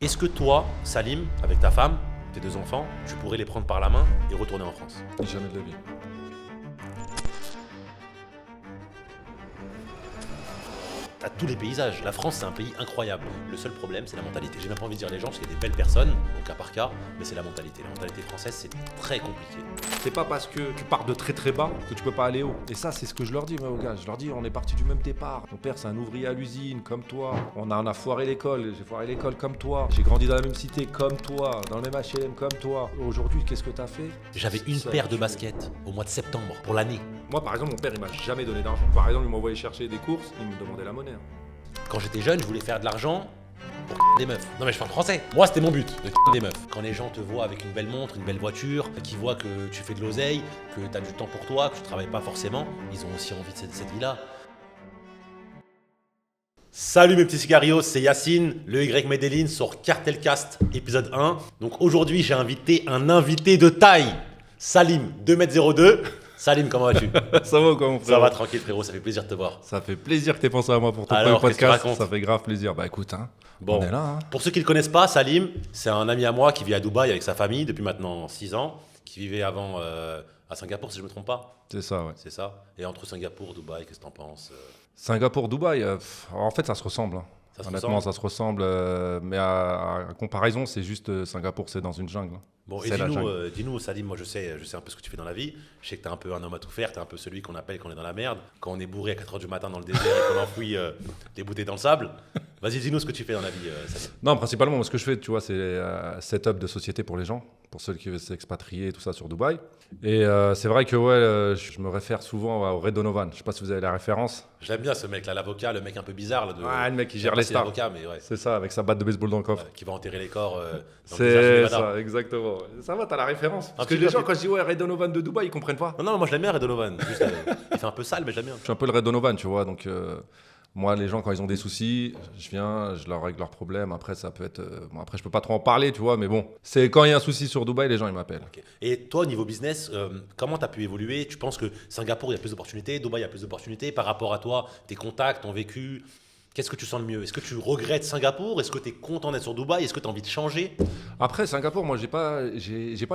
Est-ce que toi, Salim, avec ta femme, tes 2 enfants, tu pourrais les prendre par la main et retourner en France? Jamais de la vie. T'as tous les paysages. La France, c'est un pays incroyable. Le seul problème, c'est la mentalité. J'ai même pas envie de dire les gens parce qu'il y a des belles personnes, au cas par cas, mais c'est la mentalité. La mentalité française, c'est très compliqué. C'est pas parce que tu pars de très très bas que tu peux pas aller haut. Et ça, c'est ce que je leur dis, moi, aux gars. Je leur dis, on est parti du même départ. Mon père, c'est un ouvrier à l'usine, comme toi. On a foiré l'école. J'ai foiré l'école comme toi. J'ai grandi dans la même cité, comme toi. Dans le même HLM, comme toi. Aujourd'hui, qu'est-ce que t'as fait? J'avais une Ça, paire de tu- baskets au mois de septembre pour l'année. Moi, par exemple, mon père, il m'a jamais donné d'argent. Par exemple, il m'envoyait chercher des courses, il me demandait la monnaie. Quand j'étais jeune, je voulais faire de l'argent pour des meufs. Non mais je parle français. Moi, c'était mon but, de des meufs. Quand les gens te voient avec une belle montre, une belle voiture, qu'ils voient que tu fais de l'oseille, que tu as du temps pour toi, que tu travailles pas forcément, ils ont aussi envie de cette vie-là. Salut mes petits cigarios, c'est Yacine, le Y Medellin sur Cartelcast, épisode 1. Donc aujourd'hui, j'ai invité un invité de taille, Salim, 2m02. Salim, comment vas-tu? Ça va ou quoi, mon frère? Ça va tranquille frérot, ça fait plaisir de te voir. Ça fait plaisir que t'aies pensé à moi pour ton Alors, premier qu'est-ce que tu podcast. racontes? Ça fait grave plaisir. Bah écoute, Bon, on est là. Hein. Pour ceux qui ne le connaissent pas, Salim, c'est un ami à moi qui vit à Dubaï avec sa famille depuis maintenant 6 ans, qui vivait avant à Singapour si je ne me trompe pas. C'est ça, ouais. C'est ça. Et entre Singapour et Dubaï, qu'est-ce que t'en penses? Singapour, Dubaï, en fait, ça se ressemble. Hein. Ça se Honnêtement, ressemble ça se ressemble. Mais à comparaison, c'est juste Singapour, c'est dans une jungle. Bon, et C'est la dis-nous, jungle. dis-nous, Salim, moi je sais un peu ce que tu fais dans la vie. Je sais que tu es un peu un homme à tout faire, tu es un peu celui qu'on appelle quand on est dans la merde, quand on est bourré à 4h du matin dans le désert et qu'on enfouit des bouteilles dans le sable. Vas-y, dis-nous ce que tu fais dans la vie, Salim. Non, principalement, moi, ce que je fais, tu vois, c'est setup de société pour les gens, pour ceux qui veulent s'expatrier et tout ça sur Dubaï. Et c'est vrai que je me réfère souvent au Red Donovan. Je sais pas si vous avez la référence. J'aime bien ce mec-là, l'avocat, le mec un peu bizarre. Là, Ouais, le mec qui je sais gère pas les si c'est stars. l'avocat, mais ouais. C'est ça, avec sa batte de baseball dans le coffre. Qui va enterrer les corps dans le désert du C'est Nevada. ça, exactement. Ça va, t'as la référence. Parce que petit les peu, gens, un quand je dis ouais, Red Donovan de Dubaï, ils comprennent pas. Non, moi je l'aime bien, Red Donovan. Juste, il fait un peu sale, mais je l'aime bien. Je suis un peu le Red Donovan, tu vois. Donc, moi, les gens, quand ils ont des soucis, je viens, je leur règle leurs problèmes. Après, ça peut être. Bon, après, je peux pas trop en parler, tu vois. Mais bon, c'est quand il y a un souci sur Dubaï, les gens, ils m'appellent. Ok. Et toi, au niveau business, comment tu as pu évoluer? Tu penses que Singapour, il y a plus d'opportunités, Dubaï, il y a plus d'opportunités par rapport à toi, tes contacts, ton vécu? Qu'est-ce que tu sens le mieux? Est-ce que tu regrettes Singapour? Est-ce que tu es content d'être sur Dubaï? Est-ce que tu as envie de changer? Après, Singapour, moi, j'ai pas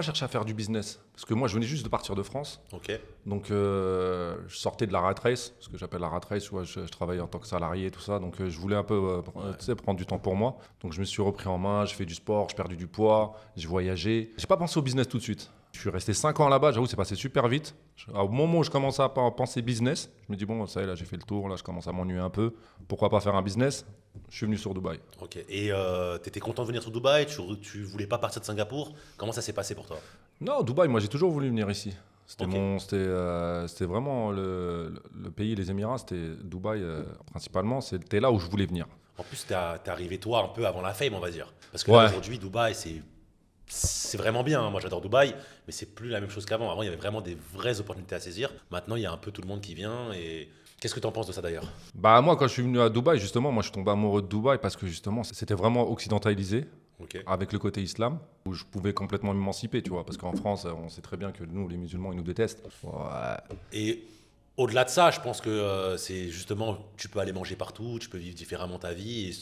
cherché à faire du business. Parce que moi, je venais juste de partir de France. Ok. Donc, je sortais de la rat race, ce que j'appelle la rat race, tu vois, je travaillais en tant que salarié et tout ça. Donc, je voulais un peu tu sais, prendre du temps pour moi. Donc, je me suis repris en main, j'ai fait du sport, j'ai perdu du poids, j'ai voyagé. J'ai pas pensé au business tout de suite. Je suis resté 5 ans là-bas, j'avoue, c'est passé super vite. Au moment où je commençais à penser business, je me dis, bon, ça y est, là, j'ai fait le tour, là, je commence à m'ennuyer un peu. Pourquoi pas faire un business? Je suis venu sur Dubaï. Ok. Et tu étais content de venir sur Dubaï? Tu voulais pas partir de Singapour? Comment ça s'est passé pour toi? Non, Dubaï, moi, j'ai toujours voulu venir ici. C'était Ok. c'était vraiment le pays, les Émirats, c'était Dubaï principalement. C'était là où je voulais venir. En plus, t'es arrivé toi un peu avant la fame, on va dire. Parce que Ouais. là, aujourd'hui, Dubaï, c'est vraiment bien, hein. Moi, j'adore Dubaï, mais c'est plus la même chose qu'avant. Avant, il y avait vraiment des vraies opportunités à saisir. Maintenant, il y a un peu tout le monde qui vient. Et qu'est-ce que tu en penses de ça d'ailleurs? Bah moi, quand je suis venu à Dubaï, justement, moi, je suis tombé amoureux de Dubaï parce que justement, c'était vraiment occidentalisé Ok. avec le côté islam où je pouvais complètement m'émanciper, tu vois. Parce qu'en France, on sait très bien que nous, les musulmans, ils nous détestent. Ouais. Et au-delà de ça, je pense que c'est justement, tu peux aller manger partout, tu peux vivre différemment ta vie. Et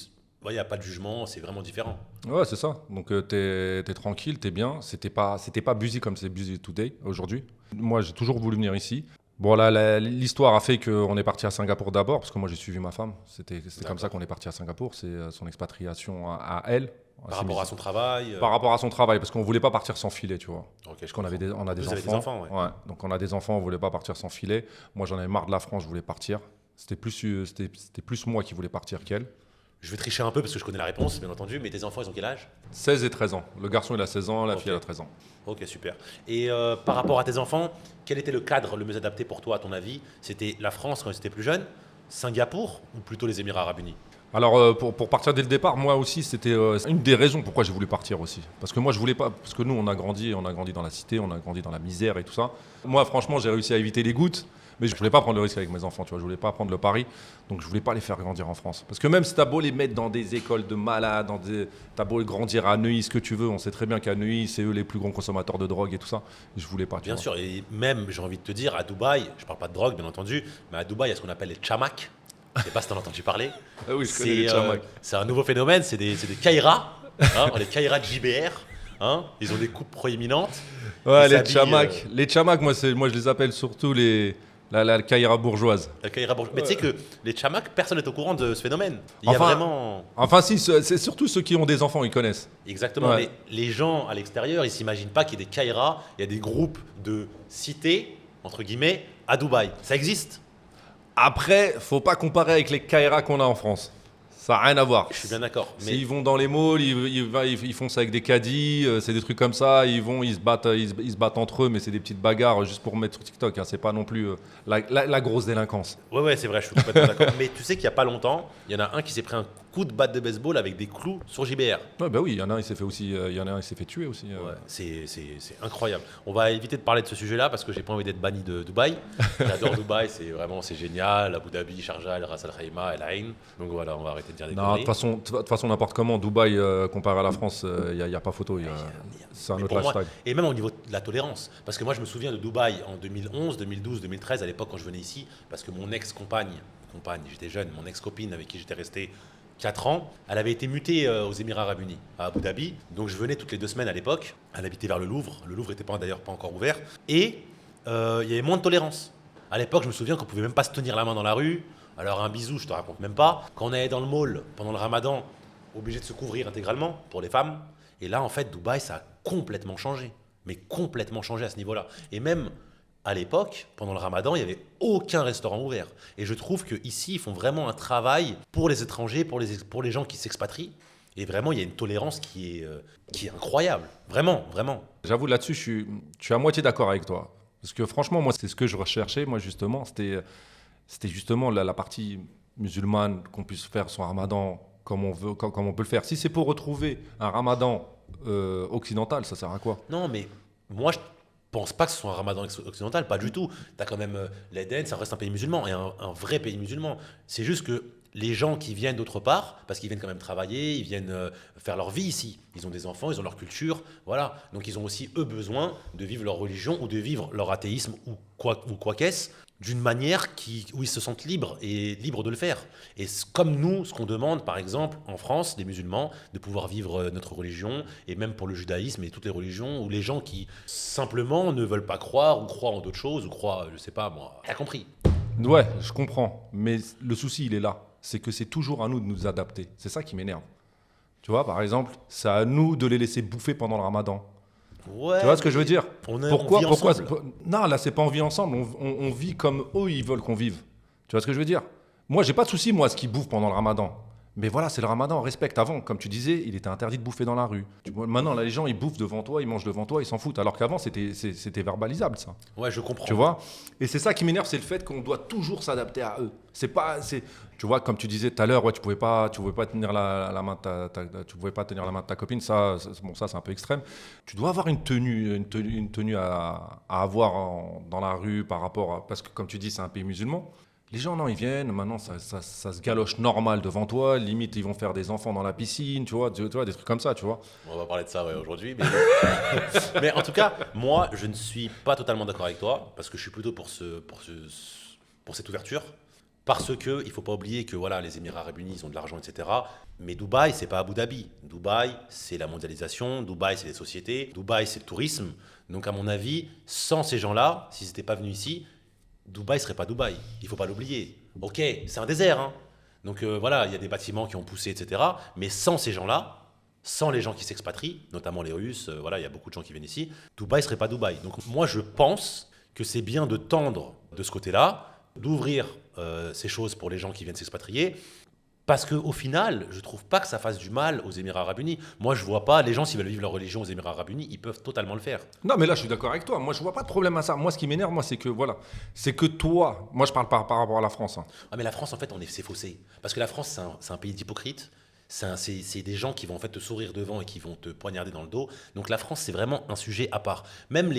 il n'y a pas de jugement, c'est vraiment différent. Ouais, c'est ça. Donc, t'es tranquille, t'es bien. C'était pas busy comme c'est busy today aujourd'hui. Moi, j'ai toujours voulu venir ici. Bon, là, l'histoire a fait qu'on est parti à Singapour d'abord, parce que moi, j'ai suivi ma femme. C'était comme ça qu'on est parti à Singapour. C'est son expatriation à elle. Par rapport à son travail. Par rapport à son travail, parce qu'on voulait pas partir sans filet, tu vois. Ok, je Parce qu'on avait comprends. on a des Vous enfants. avez des enfants, ouais. Donc on a des enfants, on voulait pas partir sans filet. Moi, j'en avais marre de la France, je voulais partir. C'était plus moi qui voulais partir qu'elle. Je vais tricher un peu parce que je connais la réponse, bien entendu, mais tes enfants, ils ont quel âge? 16 et 13 ans. Le garçon, il a 16 ans, la Ok. fille, elle a 13 ans. Ok, super. Et par rapport à tes enfants, quel était le cadre le mieux adapté pour toi, à ton avis? C'était la France quand ils étaient plus jeunes, Singapour ou plutôt les Émirats Arabes Unis? Alors, pour partir dès le départ, moi aussi, c'était une des raisons pourquoi j'ai voulu partir aussi. Parce que moi, je voulais pas. Parce que nous, on a grandi dans la cité, on a grandi dans la misère et tout ça. Moi, franchement, j'ai réussi à éviter les gouttes. Mais je voulais pas prendre le risque avec mes enfants, tu vois. Je voulais pas prendre le pari. Donc, je voulais pas les faire grandir en France. Parce que même si t'as beau les mettre dans des écoles de malades, t'as beau grandir à Neuilly, ce que tu veux, on sait très bien qu'à Neuilly, c'est eux les plus grands consommateurs de drogue et tout ça. Je voulais pas, tu Bien vois. sûr, et même, j'ai envie de te dire, à Dubaï, je parle pas de drogue, bien entendu, mais à Dubaï, il y a ce qu'on appelle les chamaks. Je sais pas si t'en as entendu parler. Ah oui, je connais les C'est chamaks. c'est un nouveau phénomène, c'est des Kairas. Hein, les Kaira de JBR, hein, ils ont des coupes proéminentes. Ouais, Ils les s'habillent, Tchamaks. Les Tchamaks, moi je les appelle surtout la Kaira bourgeoise. la Kaira bourgeoise. Mais tu sais que les Tchamaks, personne n'est au courant de ce phénomène. Il y a Enfin, vraiment. Enfin, si, c'est surtout ceux qui ont des enfants, ils connaissent. Exactement. Ouais. Mais les gens à l'extérieur, ils s'imaginent pas qu'il y ait des Kaira, il y a des groupes de cités, entre guillemets, à Dubaï. Ça existe. Après, faut pas comparer avec les Kaira qu'on a en France. Ça n'a rien à voir. Je suis bien d'accord. Mais S'ils vont dans les malls, ils font ça avec des caddies, c'est des trucs comme ça. Ils se battent entre eux, mais c'est des petites bagarres juste pour mettre sur TikTok. Hein. C'est pas non plus la grosse délinquance. ouais, c'est vrai, je suis complètement d'accord. Mais tu sais qu'il y a pas longtemps, il y en a un qui s'est pris un coup de batte de baseball avec des clous sur JBR. Ouais, bah oui, il y en a un, il s'est fait aussi, il y en a un, il s'est fait tuer aussi. Ouais, c'est incroyable. On va éviter de parler de ce sujet-là parce que j'ai pas envie d'être banni de Dubaï. J'adore Dubaï, c'est génial. Abu Dhabi, Sharjah, Ras Al Khaimah, El Ain. Donc voilà, on va arrêter de dire des Non, de conneries. toute façon, n'importe comment, Dubaï, comparé à la France, il n'y a pas photo. C'est un Mais autre pour moi, lifestyle. et même au niveau de la tolérance. Parce que moi, je me souviens de Dubaï en 2011, 2012, 2013, à l'époque quand je venais ici, parce que mon ex-compagne, j'étais jeune, mon ex-copine avec qui j'étais resté 4 ans, elle avait été mutée aux Émirats Arabes Unis, à Abu Dhabi. Donc je venais toutes les 2 semaines à l'époque. Elle habitait vers le Louvre. Le Louvre n'était d'ailleurs pas encore ouvert. Et il y avait moins de tolérance. À l'époque, je me souviens qu'on pouvait même pas se tenir la main dans la rue. Alors un bisou, je te raconte même pas. Quand on allait dans le mall pendant le ramadan, obligé de se couvrir intégralement pour les femmes. Et là, en fait, Dubaï, ça a complètement changé. Mais complètement changé à ce niveau-là. Et même à l'époque, pendant le ramadan, il n'y avait aucun restaurant ouvert. Et je trouve qu'ici, ils font vraiment un travail pour les étrangers, pour les gens qui s'expatrient. Et vraiment, il y a une tolérance qui est incroyable. Vraiment, vraiment. J'avoue, là-dessus, je suis à moitié d'accord avec toi. Parce que franchement, moi, c'est ce que je recherchais, moi, justement. C'était justement la partie musulmane, qu'on puisse faire son ramadan comme on veut, comme on peut le faire. Si c'est pour retrouver un ramadan occidental, ça sert à quoi? Non, mais moi, je pense pas que ce soit un ramadan occidental, pas du tout. Tu as quand même l'Éden, ça reste un pays musulman, et un vrai pays musulman. C'est juste que les gens qui viennent d'autre part, parce qu'ils viennent quand même travailler, ils viennent faire leur vie ici. Ils ont des enfants, ils ont leur culture, voilà. Donc ils ont aussi, eux, besoin de vivre leur religion ou de vivre leur athéisme ou quoi qu'est-ce, d'une manière où ils se sentent libres et libres de le faire. Et comme nous, ce qu'on demande, par exemple, en France, les musulmans, de pouvoir vivre notre religion, et même pour le judaïsme et toutes les religions, ou les gens qui simplement ne veulent pas croire, ou croient en d'autres choses, ou croient, je sais pas moi, t'as compris. Ouais, je comprends. Mais le souci, il est là. C'est que c'est toujours à nous de nous adapter. C'est ça qui m'énerve. Tu vois, par exemple, c'est à nous de les laisser bouffer pendant le ramadan. Ouais, Tu vois ce que je veux dire? on Pourquoi, vit pourquoi ensemble. Non, là, c'est pas on vit ensemble. On vit comme eux, ils veulent qu'on vive. Tu vois ce que je veux dire? Moi, j'ai pas de souci, moi, à ce qu'ils bouffent pendant le ramadan. Mais voilà, c'est le ramadan, on respecte. Avant, comme tu disais, il était interdit de bouffer dans la rue. Maintenant, là, les gens, ils bouffent devant toi, ils mangent devant toi, ils s'en foutent. Alors qu'avant, c'était verbalisable, ça. Ouais, je comprends. Tu vois? Et c'est ça qui m'énerve, c'est le fait qu'on doit toujours s'adapter à eux. Tu vois, comme tu disais tout à l'heure, ouais, tu pouvais pas tenir la main tu pouvais pas tenir la main de ta copine. Ça, c'est un peu extrême. Tu dois avoir une tenue à avoir dans la rue par rapport parce que comme tu dis, c'est un pays musulman. Les gens, non, ils viennent, maintenant, ça se galoche normal devant toi. Limite, ils vont faire des enfants dans la piscine, tu vois, des trucs comme ça, tu vois. On va parler de ça ouais, aujourd'hui. Mais... mais en tout cas, moi, je ne suis pas totalement d'accord avec toi, parce que je suis plutôt pour cette ouverture. Parce que il faut pas oublier que voilà, les Émirats Arabes Unis, ils ont de l'argent, etc. Mais Dubaï, c'est pas Abu Dhabi. Dubaï, c'est la mondialisation. Dubaï, c'est les sociétés. Dubaï, c'est le tourisme. Donc, à mon avis, sans ces gens-là, s'ils n'étaient pas venus ici, Dubaï serait pas Dubaï. Il faut pas l'oublier. Ok, c'est un désert. Hein. Donc voilà, il y a des bâtiments qui ont poussé, etc. Mais sans ces gens-là, sans les gens qui s'expatrient, notamment les Russes, voilà, il y a beaucoup de gens qui viennent ici, Dubaï serait pas Dubaï. Donc moi, je pense que c'est bien de tendre de ce côté-là, d'ouvrir ces choses pour les gens qui viennent s'expatrier. Parce qu'au final, je trouve pas que ça fasse du mal aux Émirats Arabes Unis. Moi, je vois pas, les gens, s'ils veulent vivre leur religion aux Émirats Arabes Unis, ils peuvent totalement le faire. Non, mais là, je suis d'accord avec toi. Moi, je vois pas de problème à ça. Moi, ce qui m'énerve, moi, c'est que, voilà, c'est que toi, moi, je parle par rapport à la France. Hein. Ah, mais la France, en fait, c'est faussé. Parce que la France, c'est un pays d'hypocrites. C'est des gens qui vont en fait te sourire devant et qui vont te poignarder dans le dos. Donc la France, c'est vraiment un sujet à part. Même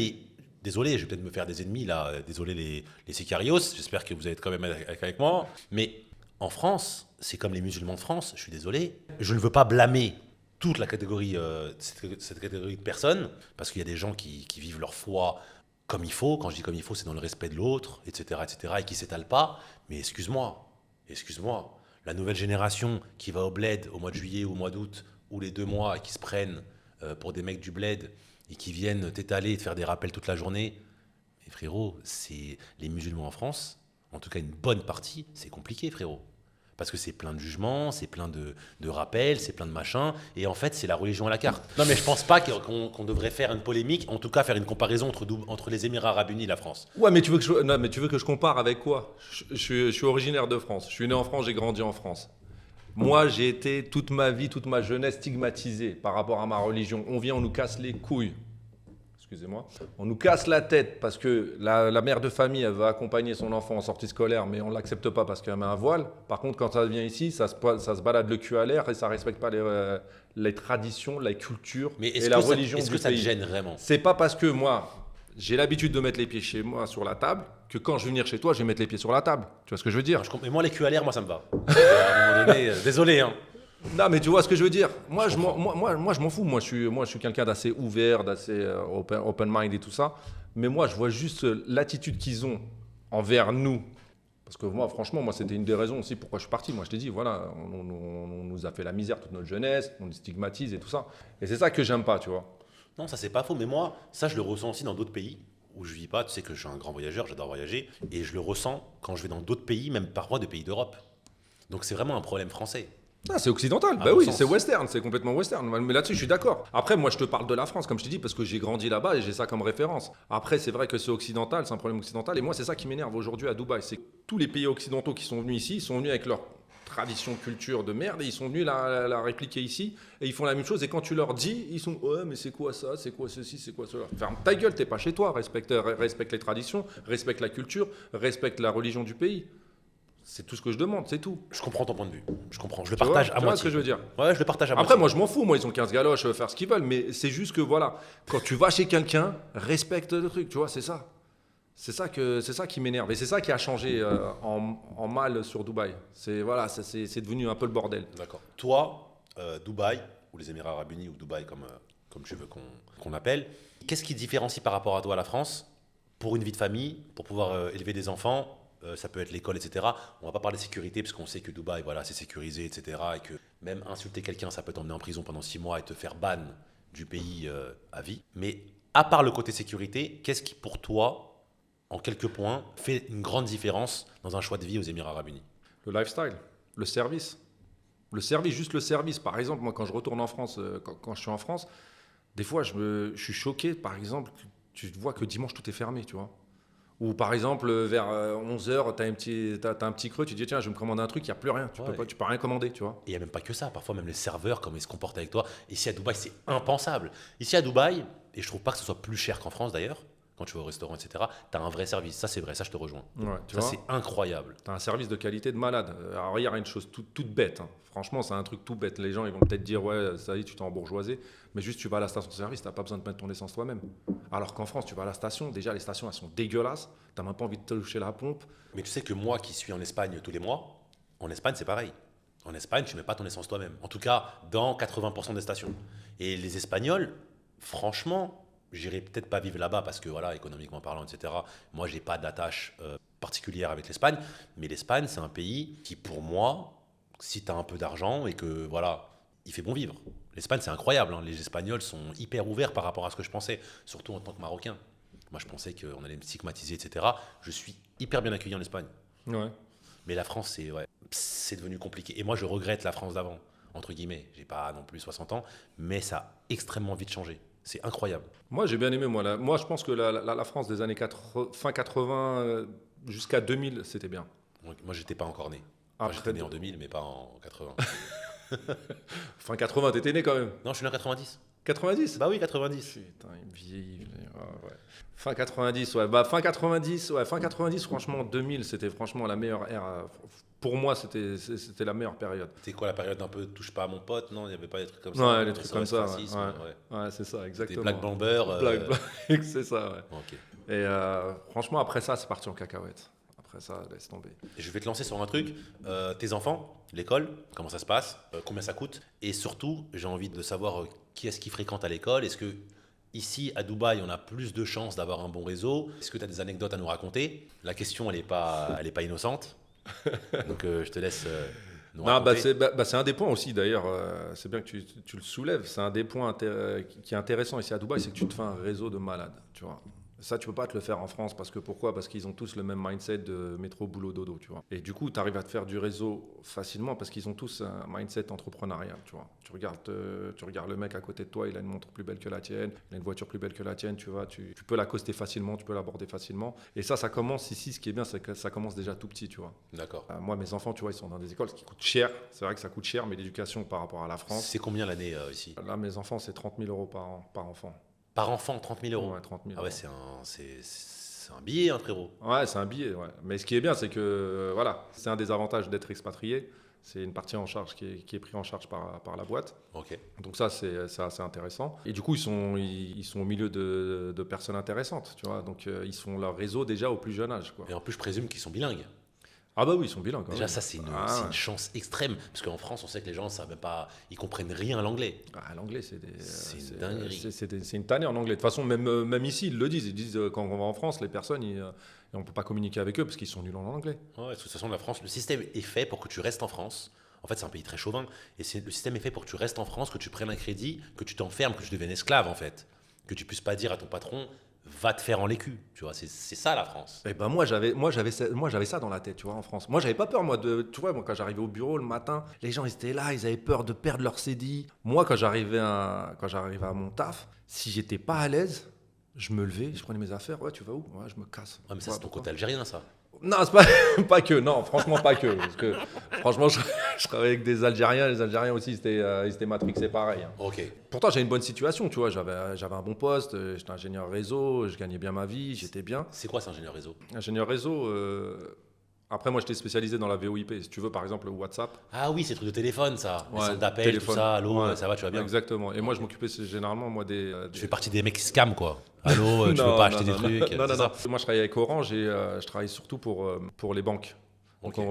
Désolé, je vais peut-être me faire des ennemis là. Désolé les sicarios. J'espère que vous allez être quand même avec moi. Mais en France, c'est comme les musulmans de France. Je suis désolé. Je ne veux pas blâmer toute la catégorie, cette catégorie de personnes, parce qu'il y a des gens qui vivent leur foi comme il faut. Quand je dis comme il faut, c'est dans le respect de l'autre, etc., et qui s'étalent pas. Mais excuse-moi. La nouvelle génération qui va au bled au mois de juillet ou au mois d'août ou les 2 mois qui se prennent pour des mecs du bled et qui viennent t'étaler et te faire des rappels toute la journée, mais frérot, c'est les musulmans en France, en tout cas une bonne partie, c'est compliqué, frérot. Parce que c'est plein de jugements, c'est plein de rappels, c'est plein de machins. Et en fait, c'est la religion à la carte. Non, mais je pense pas qu'on devrait faire une polémique, en tout cas faire une comparaison entre les Émirats Arabes Unis et la France. Ouais, mais tu veux que je compare avec quoi? Je suis originaire de France. Je suis né en France, j'ai grandi en France. Moi, j'ai été toute ma vie, toute ma jeunesse stigmatisé par rapport à ma religion. On vient, on nous casse les couilles. Excusez-moi. On nous casse la tête parce que la mère de famille, elle veut accompagner son enfant en sortie scolaire, mais on ne l'accepte pas parce qu'elle met un voile. Par contre, quand ça vient ici, ça se balade le cul à l'air et ça ne respecte pas les traditions, la culture et la religion du pays. Est-ce que ça te gêne vraiment? C'est pas parce que moi, j'ai l'habitude de mettre les pieds chez moi sur la table que quand je vais venir chez toi, je vais mettre les pieds sur la table. Tu vois ce que je veux dire? Mais moi, les culs à l'air, moi, ça me va. À un moment donné, désolé, hein. Non, mais tu vois ce que je veux dire. Moi, je m'en fous. Moi, je suis quelqu'un d'assez ouvert, d'assez open mind et tout ça. Mais moi, je vois juste l'attitude qu'ils ont envers nous. Parce que moi, franchement, c'était une des raisons aussi pourquoi je suis parti. Moi, je t'ai dit, voilà, on nous a fait la misère toute notre jeunesse, on nous stigmatise et tout ça. Et c'est ça que j'aime pas, tu vois. Non, ça, c'est pas faux. Mais moi, ça, je le ressens aussi dans d'autres pays où je vis pas. Tu sais que je suis un grand voyageur, j'adore voyager. Et je le ressens quand je vais dans d'autres pays, même parfois des pays d'Europe. Donc, c'est vraiment un problème français. Ah, c'est occidental, bah oui, c'est western, c'est complètement western. Mais là-dessus, je suis d'accord. Après, moi, je te parle de la France, comme je te dis, parce que j'ai grandi là-bas et j'ai ça comme référence. Après, c'est vrai que c'est occidental, c'est un problème occidental. Et moi, c'est ça qui m'énerve aujourd'hui à Dubaï. C'est que tous les pays occidentaux qui sont venus ici, ils sont venus avec leur tradition, culture de merde, et ils sont venus la répliquer ici, et ils font la même chose. Et quand tu leur dis, ils sont ouais, mais c'est quoi ça, c'est quoi ceci, c'est quoi cela. Ferme ta gueule, t'es pas chez toi. Respecte les traditions, respecte la culture, respecte la religion du pays. C'est tout ce que je demande, c'est tout. Je comprends ton point de vue. Je comprends. Je le partage à moitié. Tu vois ce que je veux dire? Ouais, je le partage à moitié. Après, moi, je m'en fous. Moi, ils ont 15 galoches, faire ce qu'ils veulent. Mais c'est juste que, voilà, quand tu vas chez quelqu'un, respecte le truc. Tu vois, c'est ça. C'est ça qui m'énerve. Et c'est ça qui a changé en mal sur Dubaï. C'est devenu un peu le bordel. D'accord. Toi, Dubaï, ou les Émirats Arabes Unis, ou Dubaï, comme tu veux qu'on appelle, qu'est-ce qui te différencie par rapport à toi, à la France, pour une vie de famille, pour pouvoir élever des enfants? Ça peut être l'école, etc. On va pas parler de sécurité parce qu'on sait que Dubaï, voilà, c'est sécurisé, etc. Et que même insulter quelqu'un, ça peut t'emmener en prison pendant 6 mois et te faire ban du pays à vie. Mais à part le côté sécurité, qu'est-ce qui pour toi, en quelques points, fait une grande différence dans un choix de vie aux Émirats Arabes Unis? Le lifestyle, le service. Le service, juste le service. Par exemple, moi, quand je retourne en France, quand je suis en France, des fois, je suis choqué, par exemple, tu vois que dimanche, tout est fermé, tu vois. Ou par exemple, vers 11h, t'as un petit creux, tu dis tiens, je vais me commander un truc, il n'y a plus rien, tu peux rien commander, tu vois. Et il n'y a même pas que ça, parfois même les serveurs, comment ils se comportent avec toi. Ici à Dubaï, c'est impensable. Ici à Dubaï, et je trouve pas que ce soit plus cher qu'en France d'ailleurs, quand tu vas au restaurant, etc., tu as un vrai service. Ça, c'est vrai, ça, je te rejoins. Ouais, ça, c'est incroyable. Tu as un service de qualité de malade. Alors, il y a une chose toute bête. Hein. Franchement, c'est un truc tout bête. Les gens, ils vont peut-être dire, ouais, ça y est, tu t'es embourgeoisé. Mais juste, tu vas à la station-service, tu n'as pas besoin de mettre ton essence toi-même. Alors qu'en France, tu vas à la station, déjà, les stations, elles sont dégueulasses. Tu n'as même pas envie de toucher la pompe. Mais tu sais que moi, qui suis en Espagne tous les mois, en Espagne, c'est pareil. En Espagne, tu ne mets pas ton essence toi-même. En tout cas, dans 80% des stations. Et les Espagnols, franchement, j'irai peut-être pas vivre là-bas parce que, voilà, économiquement parlant, etc., moi, j'ai pas d'attache particulière avec l'Espagne. Mais l'Espagne, c'est un pays qui, pour moi, si tu as un peu d'argent et que, voilà, il fait bon vivre. L'Espagne, c'est incroyable. Hein. Les Espagnols sont hyper ouverts par rapport à ce que je pensais, surtout en tant que Marocain. Moi, je pensais qu'on allait me stigmatiser, etc. Je suis hyper bien accueilli en Espagne. Ouais. Mais la France, c'est devenu compliqué. Et moi, je regrette la France d'avant, entre guillemets. J'ai pas non plus 60 ans, mais ça a extrêmement vite changé. C'est incroyable. Moi, j'ai bien aimé. Moi, je pense que la France des années fin 80 jusqu'à 2000, c'était bien. Moi, j'étais pas encore né. Moi, j'étais né en 2000, mais pas en 80. Fin 80, t'étais né quand même? Non, je suis né en 90. 90? Bah oui, 90. Putain, il me vieillit. Ouais. Fin 90, ouais. Bah, fin 90, franchement, 2000, c'était franchement la meilleure ère. Pour moi, c'était la meilleure période. C'était quoi la période un peu touche pas à mon pote? Non, il n'y avait pas des trucs comme ça. Ouais, des trucs comme ça. Ouais, c'est ça, exactement. Des Black Bomber. Black, c'est ça, ouais. Okay. Et franchement, après ça, c'est parti en cacahuète. Après ça, laisse tomber. Et je vais te lancer sur un truc. Tes enfants, l'école, comment ça se passe, combien ça coûte, et surtout, j'ai envie de savoir qui est-ce qui fréquente à l'école. Est-ce que ici, à Dubaï, on a plus de chances d'avoir un bon réseau? Est-ce que tu as des anecdotes à nous raconter? La question, elle est pas innocente. Donc, je te laisse nous Non, raconter. c'est un des points aussi d'ailleurs, c'est bien que tu le soulèves, c'est un des points qui est intéressant ici à Dubaï, c'est que tu te fais un réseau de malades, tu vois. Ça, tu peux pas te le faire en France parce que pourquoi? Parce qu'ils ont tous le même mindset de métro, boulot, dodo, tu vois. Et du coup, tu arrives à te faire du réseau facilement parce qu'ils ont tous un mindset entrepreneurial, tu vois. Tu regardes le mec à côté de toi, il a une montre plus belle que la tienne, il a une voiture plus belle que la tienne, tu vois. Tu peux l'accoster facilement, tu peux l'aborder facilement. Et ça commence ici. Ce qui est bien, c'est que ça commence déjà tout petit, tu vois. D'accord. Moi, mes enfants, tu vois, ils sont dans des écoles, ce qui coûte cher. C'est vrai que ça coûte cher, mais l'éducation par rapport à la France. C'est combien l'année ici? Là, mes enfants, c'est 30 000 euros par enfant. Par enfant, 30 000 euros. Ouais, 30 000 Ah ouais, euros. c'est un billet, hein, frérot. Ouais, c'est un billet, ouais. Mais ce qui est bien, c'est que, voilà, c'est un des avantages d'être expatrié. C'est une partie en charge qui est prise en charge par la boîte. Ok. Donc ça, c'est assez intéressant. Et du coup, ils sont au milieu de personnes intéressantes, tu vois. Donc, ils sont leur réseau déjà au plus jeune âge, quoi. Et en plus, je présume qu'ils sont bilingues. Ah bah oui, ils sont bilingues. Quand Déjà, même. ça, c'est Ah, une chance extrême. Parce qu'en France, on sait que les gens savent même pas, ils comprennent rien à l'anglais. L'anglais, C'est une dinguerie. c'est une tannée en anglais. De toute façon, même ici, ils le disent. Ils disent quand on va en France, les personnes, on ne peut pas communiquer avec eux parce qu'ils sont nuls en anglais. Ouais, de toute façon, la France, le système est fait pour que tu restes en France. En fait, c'est un pays très chauvin. Et le système est fait pour que tu restes en France, que tu prennes un crédit, que tu t'enfermes, que tu deviennes esclave, en fait. Que tu puisses pas dire à ton patron, va te faire en l'écu. Tu vois, c'est ça la France. Et ben j'avais ça dans la tête, tu vois, en France. Moi, j'avais pas peur, tu vois, moi, quand j'arrivais au bureau le matin, les gens, ils étaient là, ils avaient peur de perdre leur CDI. Moi, quand j'arrivais à mon taf, si j'étais pas à l'aise, je me levais, je prenais mes affaires, ouais, tu vas où? Ouais, je me casse. Ouais, mais ça, c'est ton Pourquoi côté algérien, ça. Non, c'est pas, pas que, non, franchement, pas que. Parce que, franchement, je travaillais avec des Algériens, les Algériens aussi, ils étaient matrixés pareil. Hein. Ok. Pourtant, j'avais une bonne situation, tu vois, j'avais un bon poste, j'étais ingénieur réseau, je gagnais bien ma vie, j'étais bien. C'est quoi, cet ingénieur réseau? Ingénieur réseau, après, moi, j'étais spécialisé dans la VoIP. Si tu veux, par exemple, le WhatsApp. Ah oui, c'est le truc de téléphone, ça. Les Ouais, centres d'appel, tout téléphone. ça. Allô, Ouais, ça va, tu vas bien? Exactement. Et moi, je m'occupais généralement, moi, Tu fais partie des mecs qui scam, quoi. Allô, tu veux Non, pas acheter non, des non, trucs? non, c'est non, ça. non. Moi, je travaillais avec Orange et je travaillais surtout pour les banques. Donc, Ok.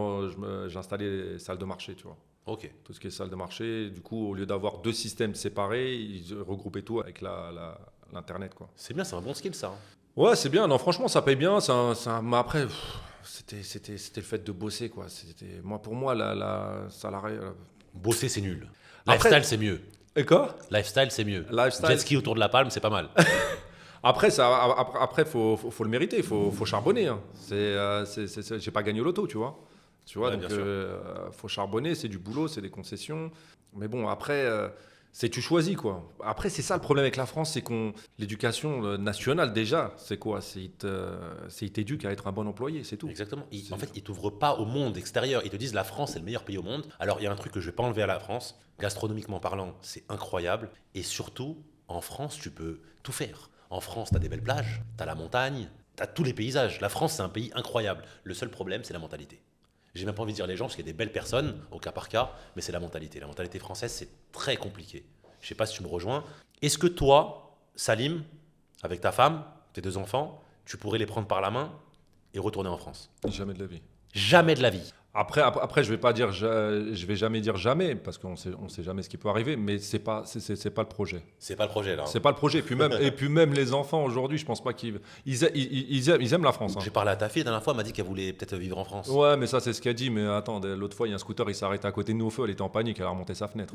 j'ai installé les salles de marché, tu vois. Ok. Tout ce qui est salle de marché. Du coup, au lieu d'avoir deux systèmes séparés, ils regroupaient tout avec l'Internet, quoi. C'est bien, c'est un bon skill, ça. Hein. Ouais, c'est bien. Non, franchement, ça paye bien. Mais après, c'était le fait de bosser, quoi. Moi, pour moi, la salarié. Bosser, c'est nul. Après- Lifestyle, c'est mieux. Et quoi? Lifestyle, c'est mieux. Lifestyle. Jet ski autour de la palme, c'est pas mal. Après, faut le mériter. Faut charbonner. Hein. J'ai pas gagné au loto, tu vois. Tu vois, Ouais, donc bien sûr. faut charbonner. C'est du boulot, c'est des concessions. Mais bon, après. C'est tu choisis quoi. Après c'est ça le problème avec la France, c'est qu'on l'éducation nationale déjà, c'est quoi? Il t'éduque à être un bon employé, c'est tout. Exactement. En fait, ils t'ouvrent pas au monde extérieur. Ils te disent la France, c'est le meilleur pays au monde. Alors, il y a un truc que je vais pas enlever à la France. Gastronomiquement parlant, c'est incroyable. Et surtout, en France, tu peux tout faire. En France, tu as des belles plages, tu as la montagne, tu as tous les paysages. La France, c'est un pays incroyable. Le seul problème, c'est la mentalité. J'ai même pas envie de dire les gens, parce qu'il y a des belles personnes, au cas par cas, mais c'est la mentalité. La mentalité française, c'est très compliqué. Je sais pas si tu me rejoins. Est-ce que toi, Salim, avec ta femme, tes deux enfants, tu pourrais les prendre par la main et retourner en France? Jamais de la vie. Jamais de la vie. Après, je vais jamais dire jamais parce qu'on sait jamais ce qui peut arriver, mais c'est pas le projet. C'est pas le projet, là. Hein. C'est pas le projet. Et puis même les enfants aujourd'hui, je pense pas ils aiment la France. Hein. J'ai parlé à ta fille la dernière fois, elle m'a dit qu'elle voulait peut-être vivre en France. Ouais, mais ça c'est ce qu'elle dit. Mais attends, l'autre fois il y a un scooter, il s'est arrêté à côté de nous au feu, elle était en panique, elle a remonté sa fenêtre.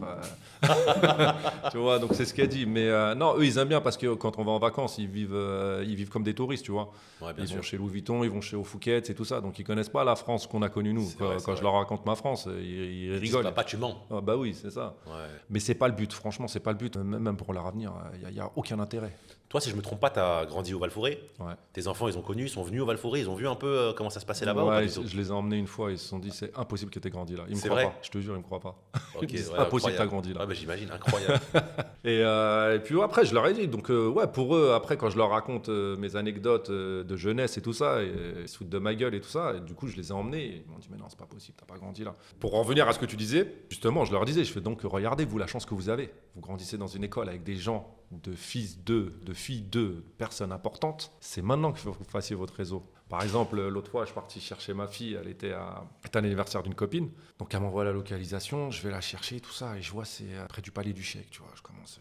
Tu vois, donc c'est ce qu'elle dit. Mais non, eux ils aiment bien parce que quand on va en vacances, ils vivent comme des touristes, tu vois. Ouais, bien Ils sûr. vont chez Louis Vuitton, ils vont chez Fouquet's et tout ça, donc ils connaissent pas la France qu'on a connue nous. C'est vrai, Quand je leur raconte ma France, ils rigolent. Papa, tu mens. Ah bah oui, c'est ça. Ouais. Mais c'est pas le but, franchement, c'est pas le but. Même pour leur avenir, il y a aucun intérêt. Toi, si je me trompe pas, tu as grandi au Val-Fouré. Ouais. Tes enfants, ils ont connu, ils sont venus au Val-Fouré, ils ont vu un peu comment ça se passait là-bas ou Ouais, pas du tout? je les ai emmenés une fois, ils se sont dit c'est impossible que tu aies grandi là. Ils me C'est croient vrai pas, je te jure, ils me croient pas. Ok, C'est ouais, impossible que tu as incroyable. grandi là. Ouais, bah, j'imagine, incroyable. Et puis après, je leur ai dit, donc ouais, pour eux, après, quand je leur raconte mes anecdotes de jeunesse et tout ça, ils se foutent de ma gueule et tout ça, et du coup, je les ai emmenés, et ils m'ont dit, mais non, c'est pas possible, t'as pas grandi là. Pour en revenir à ce que tu disais, justement, je leur disais, je fais donc, regardez, vous, la chance que vous avez. Vous grandissez dans une école avec des gens, de filles de personnes importantes. C'est maintenant qu'il faut que vous fassiez votre réseau. Par exemple, l'autre fois, je suis parti chercher ma fille, c'était à l'anniversaire d'une copine. Donc elle m'envoie la localisation, je vais la chercher, tout ça, et je vois c'est près du Palais du Chèque, tu vois. Je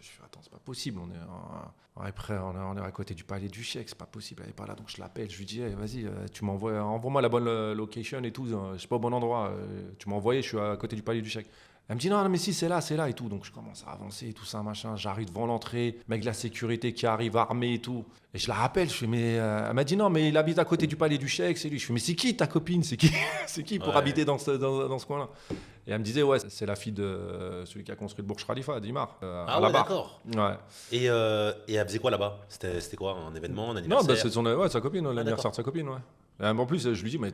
fais attends, c'est pas possible. On est à côté du Palais du Chèque, c'est pas possible. Elle est pas là, donc je l'appelle, je lui dis, hey, vas-y, envoie-moi la bonne location et tout. Je suis pas au bon endroit. Tu m'as envoyé, je suis à côté du Palais du Chèque. Elle me dit non, mais si, c'est là et tout. Donc je commence à avancer et tout ça, machin. J'arrive devant l'entrée, mec de la sécurité qui arrive armé et tout. Et je la rappelle, je fais, mais elle m'a dit non, mais il habite à côté du Palais du Chèque, c'est lui. Je fais, mais c'est qui ta copine? C'est qui, c'est qui pour habiter dans ce coin-là? Et elle me disait, ouais, c'est la fille de celui qui a construit le Burj Khalifa, Dimar. Ah ouais, d'accord. Ouais. Et elle faisait quoi là-bas? C'était quoi, un événement, un Non, anniversaire? c'est sa copine, l'anniversaire de sa copine, ouais. Et en plus, je lui dis, mais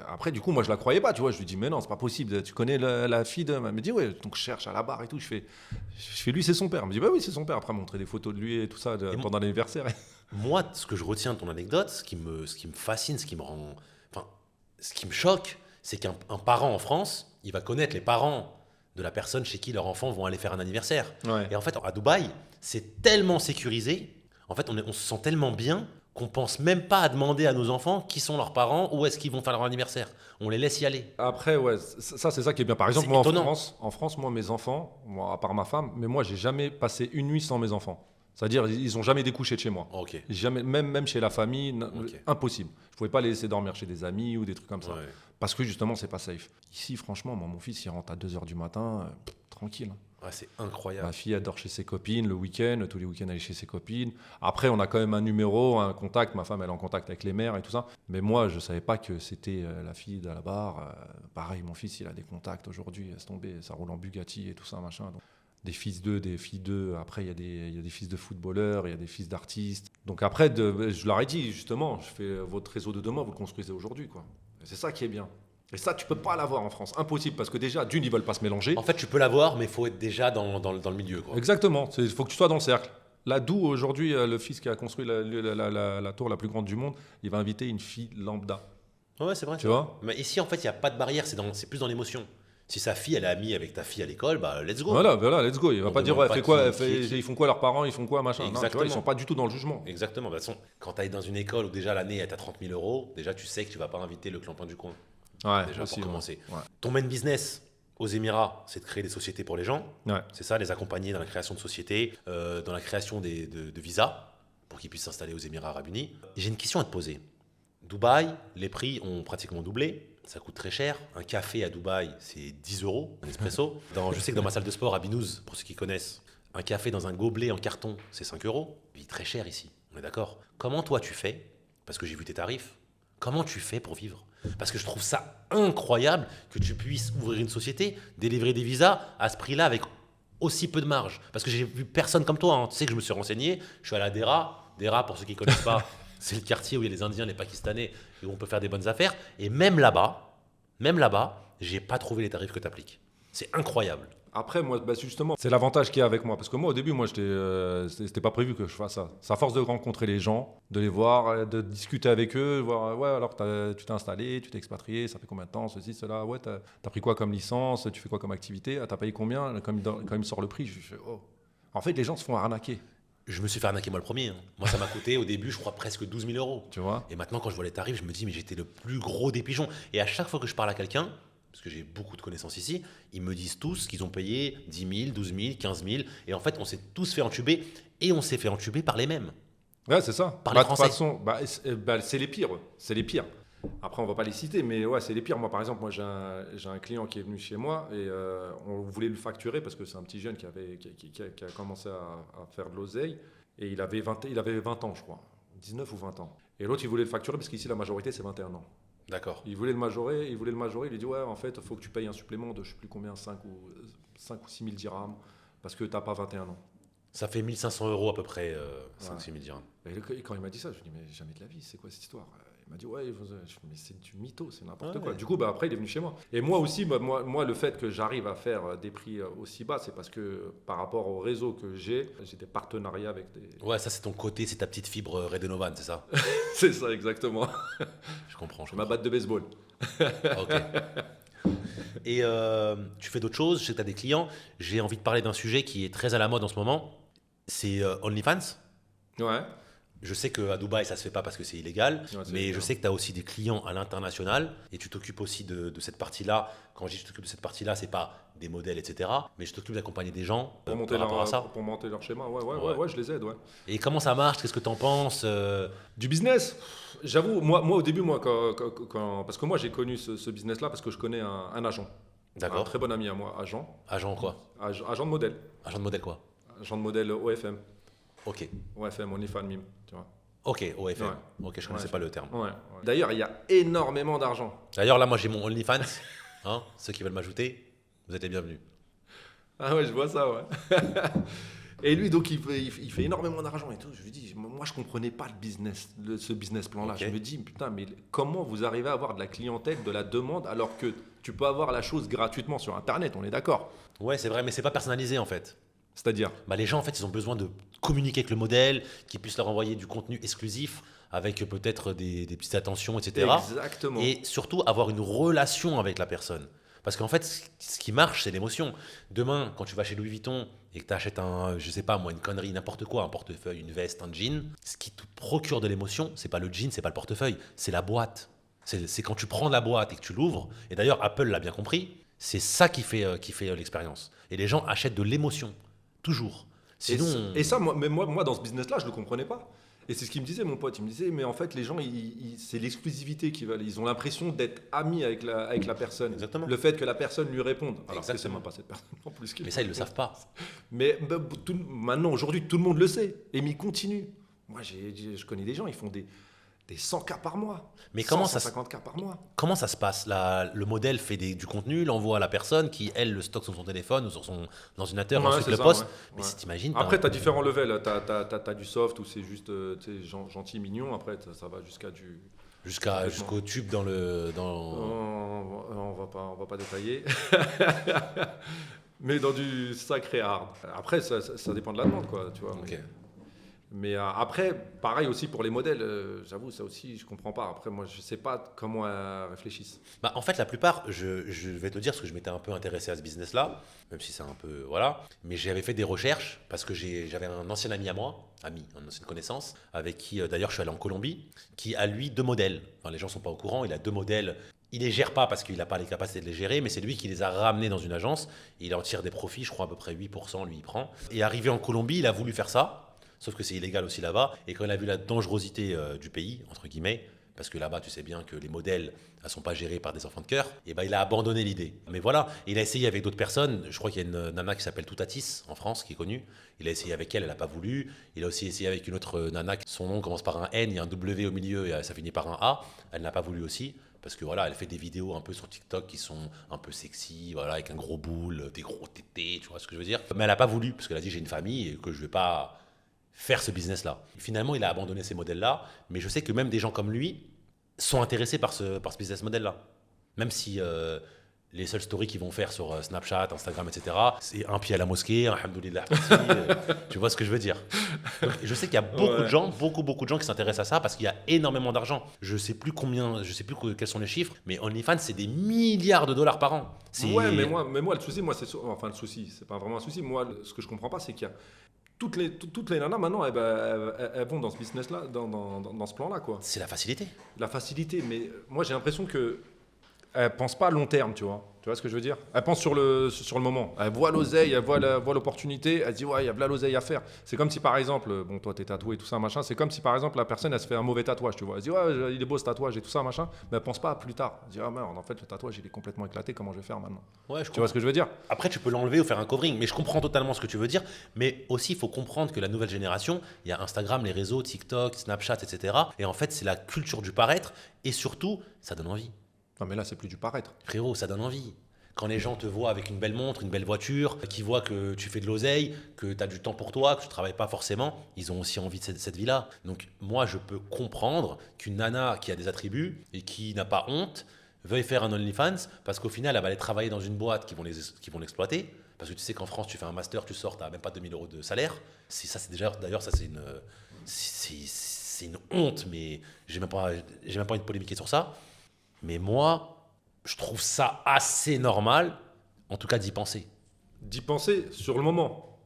après, du coup, moi, je la croyais pas, tu vois. Je lui dis, mais non, c'est pas possible. Tu connais la fille de. Elle me dit, ouais, donc je cherche à la barre et tout. Je fais lui, c'est son père. Elle me dit, bah oui, c'est son père. Après, montrer des photos de lui et tout ça pendant l'anniversaire. Moi, ce que je retiens de ton anecdote, ce qui me fascine, ce qui me choque, c'est qu'un parent en France, il va connaître les parents de la personne chez qui leurs enfants vont aller faire un anniversaire. Ouais. Et en fait, à Dubaï, c'est tellement sécurisé. En fait, on se sent tellement bien qu'on pense même pas à demander à nos enfants qui sont leurs parents, où est-ce qu'ils vont faire leur anniversaire. On les laisse y aller. Après, ouais, ça, c'est ça qui est bien. Par exemple, C'est moi, étonnant. en France, moi, mes enfants, moi, à part ma femme, mais moi, j'ai jamais passé une nuit sans mes enfants. C'est-à-dire, ils ont jamais découché de chez moi. Ok. Jamais, même chez la famille, Ok. impossible. Je pouvais pas les laisser dormir chez des amis ou des trucs comme ça. Ouais. Parce que justement, c'est pas safe. Ici, franchement, moi, mon fils, il rentre à 2h du matin, tranquille. Ouais, c'est incroyable. Ma fille, elle dort chez ses copines le week-end. Tous les week-ends, elle est chez ses copines. Après, on a quand même un numéro, un contact. Ma femme, elle est en contact avec les mères et tout ça. Mais moi, je savais pas que c'était la fille de la barre. Pareil, mon fils, il a des contacts aujourd'hui. Laisse tomber, ça roule en Bugatti et tout ça, machin. Donc, des fils d'eux, des filles d'eux. Après, il y a des fils de footballeurs, il y a des fils d'artistes. Donc après, je leur ai dit, justement, je fais votre réseau de demain, vous le construisez aujourd'hui, quoi. Et c'est ça qui est bien. Et ça, tu peux pas l'avoir en France. Impossible, parce que déjà, d'une, ils veulent pas se mélanger. En fait, tu peux l'avoir, mais il faut être déjà dans le milieu, quoi. Exactement, il faut que tu sois dans le cercle. Là, d'où aujourd'hui, le fils qui a construit la tour la plus grande du monde, il va inviter une fille lambda. Ouais, c'est vrai. Tu vois ? Mais ici, en fait, il n'y a pas de barrière, c'est plus dans l'émotion. Si sa fille, elle est amie avec ta fille à l'école, bah let's go. Voilà, let's go. Il va On pas dire, demande ouais, pas fais quoi, qui est qui. ils font quoi leurs parents, ils font quoi, machin. Non, tu vois, Exactement. ils sont pas du tout dans le jugement. Exactement. De toute façon, quand tu es dans une école où déjà l'année est à 30 000 euros, déjà tu sais que tu vas pas inviter le clampin du coin. Ouais, Déjà aussi, pour commencer. Ouais. Ton main business aux Émirats, c'est de créer des sociétés pour les gens. Ouais. C'est ça, les accompagner dans la création de sociétés, dans la création de visas pour qu'ils puissent s'installer aux Émirats Arabes Unis. Et j'ai une question à te poser. Dubaï, les prix ont pratiquement doublé. Ça coûte très cher. Un café à Dubaï, c'est 10 euros, un espresso. Je sais que dans ma salle de sport à Binouz, pour ceux qui connaissent, un café dans un gobelet en carton, c'est 5 euros. Il est très cher ici, on est d'accord. Comment toi tu fais? Parce que j'ai vu tes tarifs. Comment tu fais pour vivre? Parce que je trouve ça incroyable que tu puisses ouvrir une société, délivrer des visas à ce prix-là avec aussi peu de marge. Parce que j'ai vu personne comme toi. Hein. Tu sais que je me suis renseigné. Je suis allé à Dera. Dera, pour ceux qui ne connaissent pas, c'est le quartier où il y a les Indiens, les Pakistanais et où on peut faire des bonnes affaires. Et même là-bas, j'ai pas trouvé les tarifs que tu appliques. C'est incroyable. Après, moi, justement, c'est l'avantage qu'il y a avec moi. Parce que moi, au début, c'était pas prévu que je fasse ça. C'est à force de rencontrer les gens, de les voir, de discuter avec eux, voir, ouais, alors tu t'es installé, tu t'es expatrié, ça fait combien de temps, ceci, cela, ouais, t'as pris quoi comme licence, tu fais quoi comme activité, t'as payé combien, quand il me sort le prix, je fais, oh. En fait, les gens se font arnaquer. Je me suis fait arnaquer moi le premier. Hein. Moi, ça m'a coûté au début, je crois, presque 12 000 euros. Tu vois ? Et maintenant, quand je vois les tarifs, je me dis, mais j'étais le plus gros des pigeons. Et à chaque fois que je parle à quelqu'un, parce que j'ai beaucoup de connaissances ici, ils me disent tous qu'ils ont payé 10 000, 12 000, 15 000. Et en fait, on s'est tous fait entuber. Et on s'est fait entuber par les mêmes. Ouais, c'est ça. Par les De toute Français. façon, c'est les pires. C'est les pires. Après, on va pas les citer, mais ouais, c'est les pires. Moi, par exemple, j'ai un client qui est venu chez moi et on voulait le facturer parce que c'est un petit jeune qui a commencé à faire de l'oseille. Et il avait 20 ans, je crois. 19 ou 20 ans. Et l'autre, il voulait le facturer parce qu'ici, la majorité, c'est 21 ans. D'accord. Il voulait le majorer. Il lui dit, ouais, en fait, il faut que tu payes un supplément de je sais plus combien, 5 ou 6 000 dirhams parce que tu n'as pas 21 ans. Ça fait 1 500 euros à peu près, 5 6 000 dirhams. Et quand il m'a dit ça, je lui ai dit, mais jamais de la vie, c'est quoi cette histoire? Il m'a dit, ouais, mais c'est du mytho, c'est n'importe quoi. Ouais. Du coup, après, il est venu chez moi. Et moi aussi, moi, le fait que j'arrive à faire des prix aussi bas, c'est parce que par rapport au réseau que j'ai des partenariats avec des. Ouais, ça, c'est ton côté, c'est ta petite fibre Redenovan, c'est ça? C'est ça, exactement. Je comprends. Ma batte de baseball. Ok. Et tu fais d'autres choses, je sais que tu as des clients. J'ai envie de parler d'un sujet qui est très à la mode en ce moment. C'est OnlyFans. Ouais. Je sais qu'à Dubaï, ça se fait pas parce que c'est illégal, Ouais, c'est mais je illégal. sais que tu as aussi des clients à l'international et tu t'occupes aussi de cette partie-là. Quand je dis que je t'occupe de cette partie-là, c'est pas des modèles, etc. Mais je t'occupe d'accompagner des gens par rapport à ça. Pour monter leur schéma, ouais, Ouais. ouais, je les aide, ouais. Et comment ça marche? Qu'est-ce que tu en penses? Du business, j'avoue, moi au début, moi, parce que moi j'ai connu ce business-là parce que je connais un agent, un D'accord. très bon ami à moi, Agent quoi? agent de modèle, Agent de modèle quoi? agent de modèle OFM, Ok. OFM, OnlyFans Mime, tu vois. Ok, OFM. Ouais. Ok, je connaissais Ouais. pas le terme. Ouais. D'ailleurs, il y a énormément d'argent. D'ailleurs, là, moi, j'ai mon OnlyFans. Hein, ceux qui veulent m'ajouter, vous êtes les bienvenus. Ah ouais, je vois ça, ouais. Et lui, donc, il fait énormément d'argent et tout. Je lui dis, moi, je comprenais pas le business, ce business plan-là. Ok. Je me dis, putain, mais comment vous arrivez à avoir de la clientèle, de la demande, alors que tu peux avoir la chose gratuitement sur Internet, on est d'accord? Ouais, c'est vrai, mais c'est pas personnalisé en fait. C'est-à-dire, Bah, les gens, en fait, ils ont besoin de communiquer avec le modèle, qu'ils puissent leur envoyer du contenu exclusif, avec peut-être des petites attentions, etc. exactement. Et surtout, avoir une relation avec la personne. Parce qu'en fait, ce qui marche, c'est l'émotion. Demain, quand tu vas chez Louis Vuitton et que tu achètes je sais pas moi, une connerie, n'importe quoi, un portefeuille, une veste, un jean, ce qui te procure de l'émotion, c'est pas le jean, c'est pas le portefeuille, c'est la boîte. C'est quand tu prends la boîte et que tu l'ouvres. Et d'ailleurs, Apple l'a bien compris. C'est ça qui fait l'expérience. Et les gens achètent de l'émotion. Toujours. Sinon, Et ça, moi, dans ce business-là, je ne le comprenais pas. Et c'est ce qu'il me disait, mon pote. Il me disait, mais en fait, les gens, c'est l'exclusivité qu'ils veulent. Ils ont l'impression d'être amis avec la personne. Exactement. Le fait que la personne lui réponde. Alors que c'est Exactement. même pas cette personne en plus. mais ça, ils le savent pas. Mais maintenant, aujourd'hui, tout le monde le sait. Et mais ils continuent. Moi, je connais des gens, ils font des 100 cas par mois. Mais comment ça 150 cas par mois. Comment ça se passe? Le modèle fait du contenu, l'envoie à la personne qui, elle, le stocke sur son téléphone ou sur son ordinateur, Ouais, ensuite c'est le ça, poste. ouais. Mais Ouais. si t'imagines, Après, tu as différents levels. Tu as du soft où c'est juste gentil, mignon. Après, ça va jusqu'à du. jusqu'au tube dans le. On va pas détailler. Mais dans du sacré hard. Après, ça dépend de la demande, quoi, tu vois. Ok. Mais après, pareil aussi pour les modèles, j'avoue, ça aussi, je comprends pas. Après, moi, je sais pas comment elles réfléchissent. Bah, en fait, la plupart, je vais te dire, parce que je m'étais un peu intéressé à ce business-là, même si c'est un peu. Voilà. Mais j'avais fait des recherches, parce que j'avais un ancien ami à moi, une ancienne connaissance, avec qui, d'ailleurs, je suis allé en Colombie, qui a, lui, 2 modèles. Enfin, les gens sont pas au courant, il a 2 modèles. Il les gère pas parce qu'il n'a pas les capacités de les gérer, mais c'est lui qui les a ramenés dans une agence. Et il en tire des profits, je crois à peu près 8%, lui, il prend. Et arrivé en Colombie, il a voulu faire ça. Sauf que c'est illégal aussi là-bas. Et quand il a vu la dangerosité du pays, entre guillemets, parce que là-bas, tu sais bien que les modèles ne sont pas gérés par des enfants de cœur, et ben, il a abandonné l'idée. Mais voilà, il a essayé avec d'autres personnes. Je crois qu'il y a une nana qui s'appelle Toutatis en France, qui est connue. Il a essayé avec elle, elle n'a pas voulu. Il a aussi essayé avec une autre nana, son nom commence par un N, il y a un W au milieu et ça finit par un A. Elle n'a pas voulu aussi. Parce que voilà, elle fait des vidéos un peu sur TikTok qui sont un peu sexy, voilà, avec un gros boule, des gros tétés, tu vois ce que je veux dire. Mais elle n'a pas voulu, parce qu'elle a dit j'ai une famille et que je ne vais pas faire ce business-là. Finalement, il a abandonné ces modèles-là, mais je sais que même des gens comme lui sont intéressés par ce business model-là. Même si les seules stories qu'ils vont faire sur Snapchat, Instagram, etc., c'est un pied à la mosquée, un alhamdoulilah, tu vois ce que je veux dire. Donc, je sais qu'il y a beaucoup de gens, beaucoup de gens qui s'intéressent à ça parce qu'il y a énormément d'argent. Je sais plus quels sont les chiffres, mais OnlyFans, c'est des milliards de dollars par an. Ouais, mais moi, le souci, enfin, le souci, c'est pas vraiment un souci. Moi, ce que je comprends pas, c'est qu'il y a toutes les nanas maintenant, elles vont dans ce business-là, dans ce plan-là, quoi. C'est la facilité. La facilité, mais moi j'ai l'impression que elles pensent pas à long terme, tu vois. Tu vois ce que je veux dire? Elles pensent sur le moment. Elles voient l'oseille, elles voient l'opportunité, elles se disent ouais, il y a de l'oseille à faire. C'est comme si par exemple, bon toi t'es tatoué et tout ça machin, c'est comme si par exemple la personne elle se fait un mauvais tatouage, tu vois. Elle se dit ouais, il est beau ce tatouage et tout ça machin, mais elle pense pas à plus tard. Elle se dit ah merde, en fait le tatouage il est complètement éclaté, comment je vais faire maintenant? Ouais, je Tu vois ce que je veux dire? Après, tu peux l'enlever ou faire un covering, mais je comprends totalement ce que tu veux dire. Mais aussi, il faut comprendre que la nouvelle génération, il y a Instagram, les réseaux, TikTok, Snapchat, etc. Et en fait, c'est la culture du paraître. Et surtout, ça donne envie. Non mais là c'est plus du paraître. Frérot, ça donne envie. Quand les gens te voient avec une belle montre, une belle voiture, qui voient que tu fais de l'oseille, que tu as du temps pour toi, que tu ne travailles pas forcément, ils ont aussi envie de cette vie-là. Donc moi, je peux comprendre qu'une nana qui a des attributs et qui n'a pas honte veuille faire un OnlyFans parce qu'au final, elle va aller travailler dans une boîte qui vont l'exploiter. Parce que tu sais qu'en France, tu fais un master, tu sors, tu n'as même pas 2000 € de salaire. D'ailleurs, ça, c'est une honte, mais j'ai même pas envie de polémiquer sur ça. Mais moi, je trouve ça assez normal, en tout cas d'y penser. D'y penser sur le moment.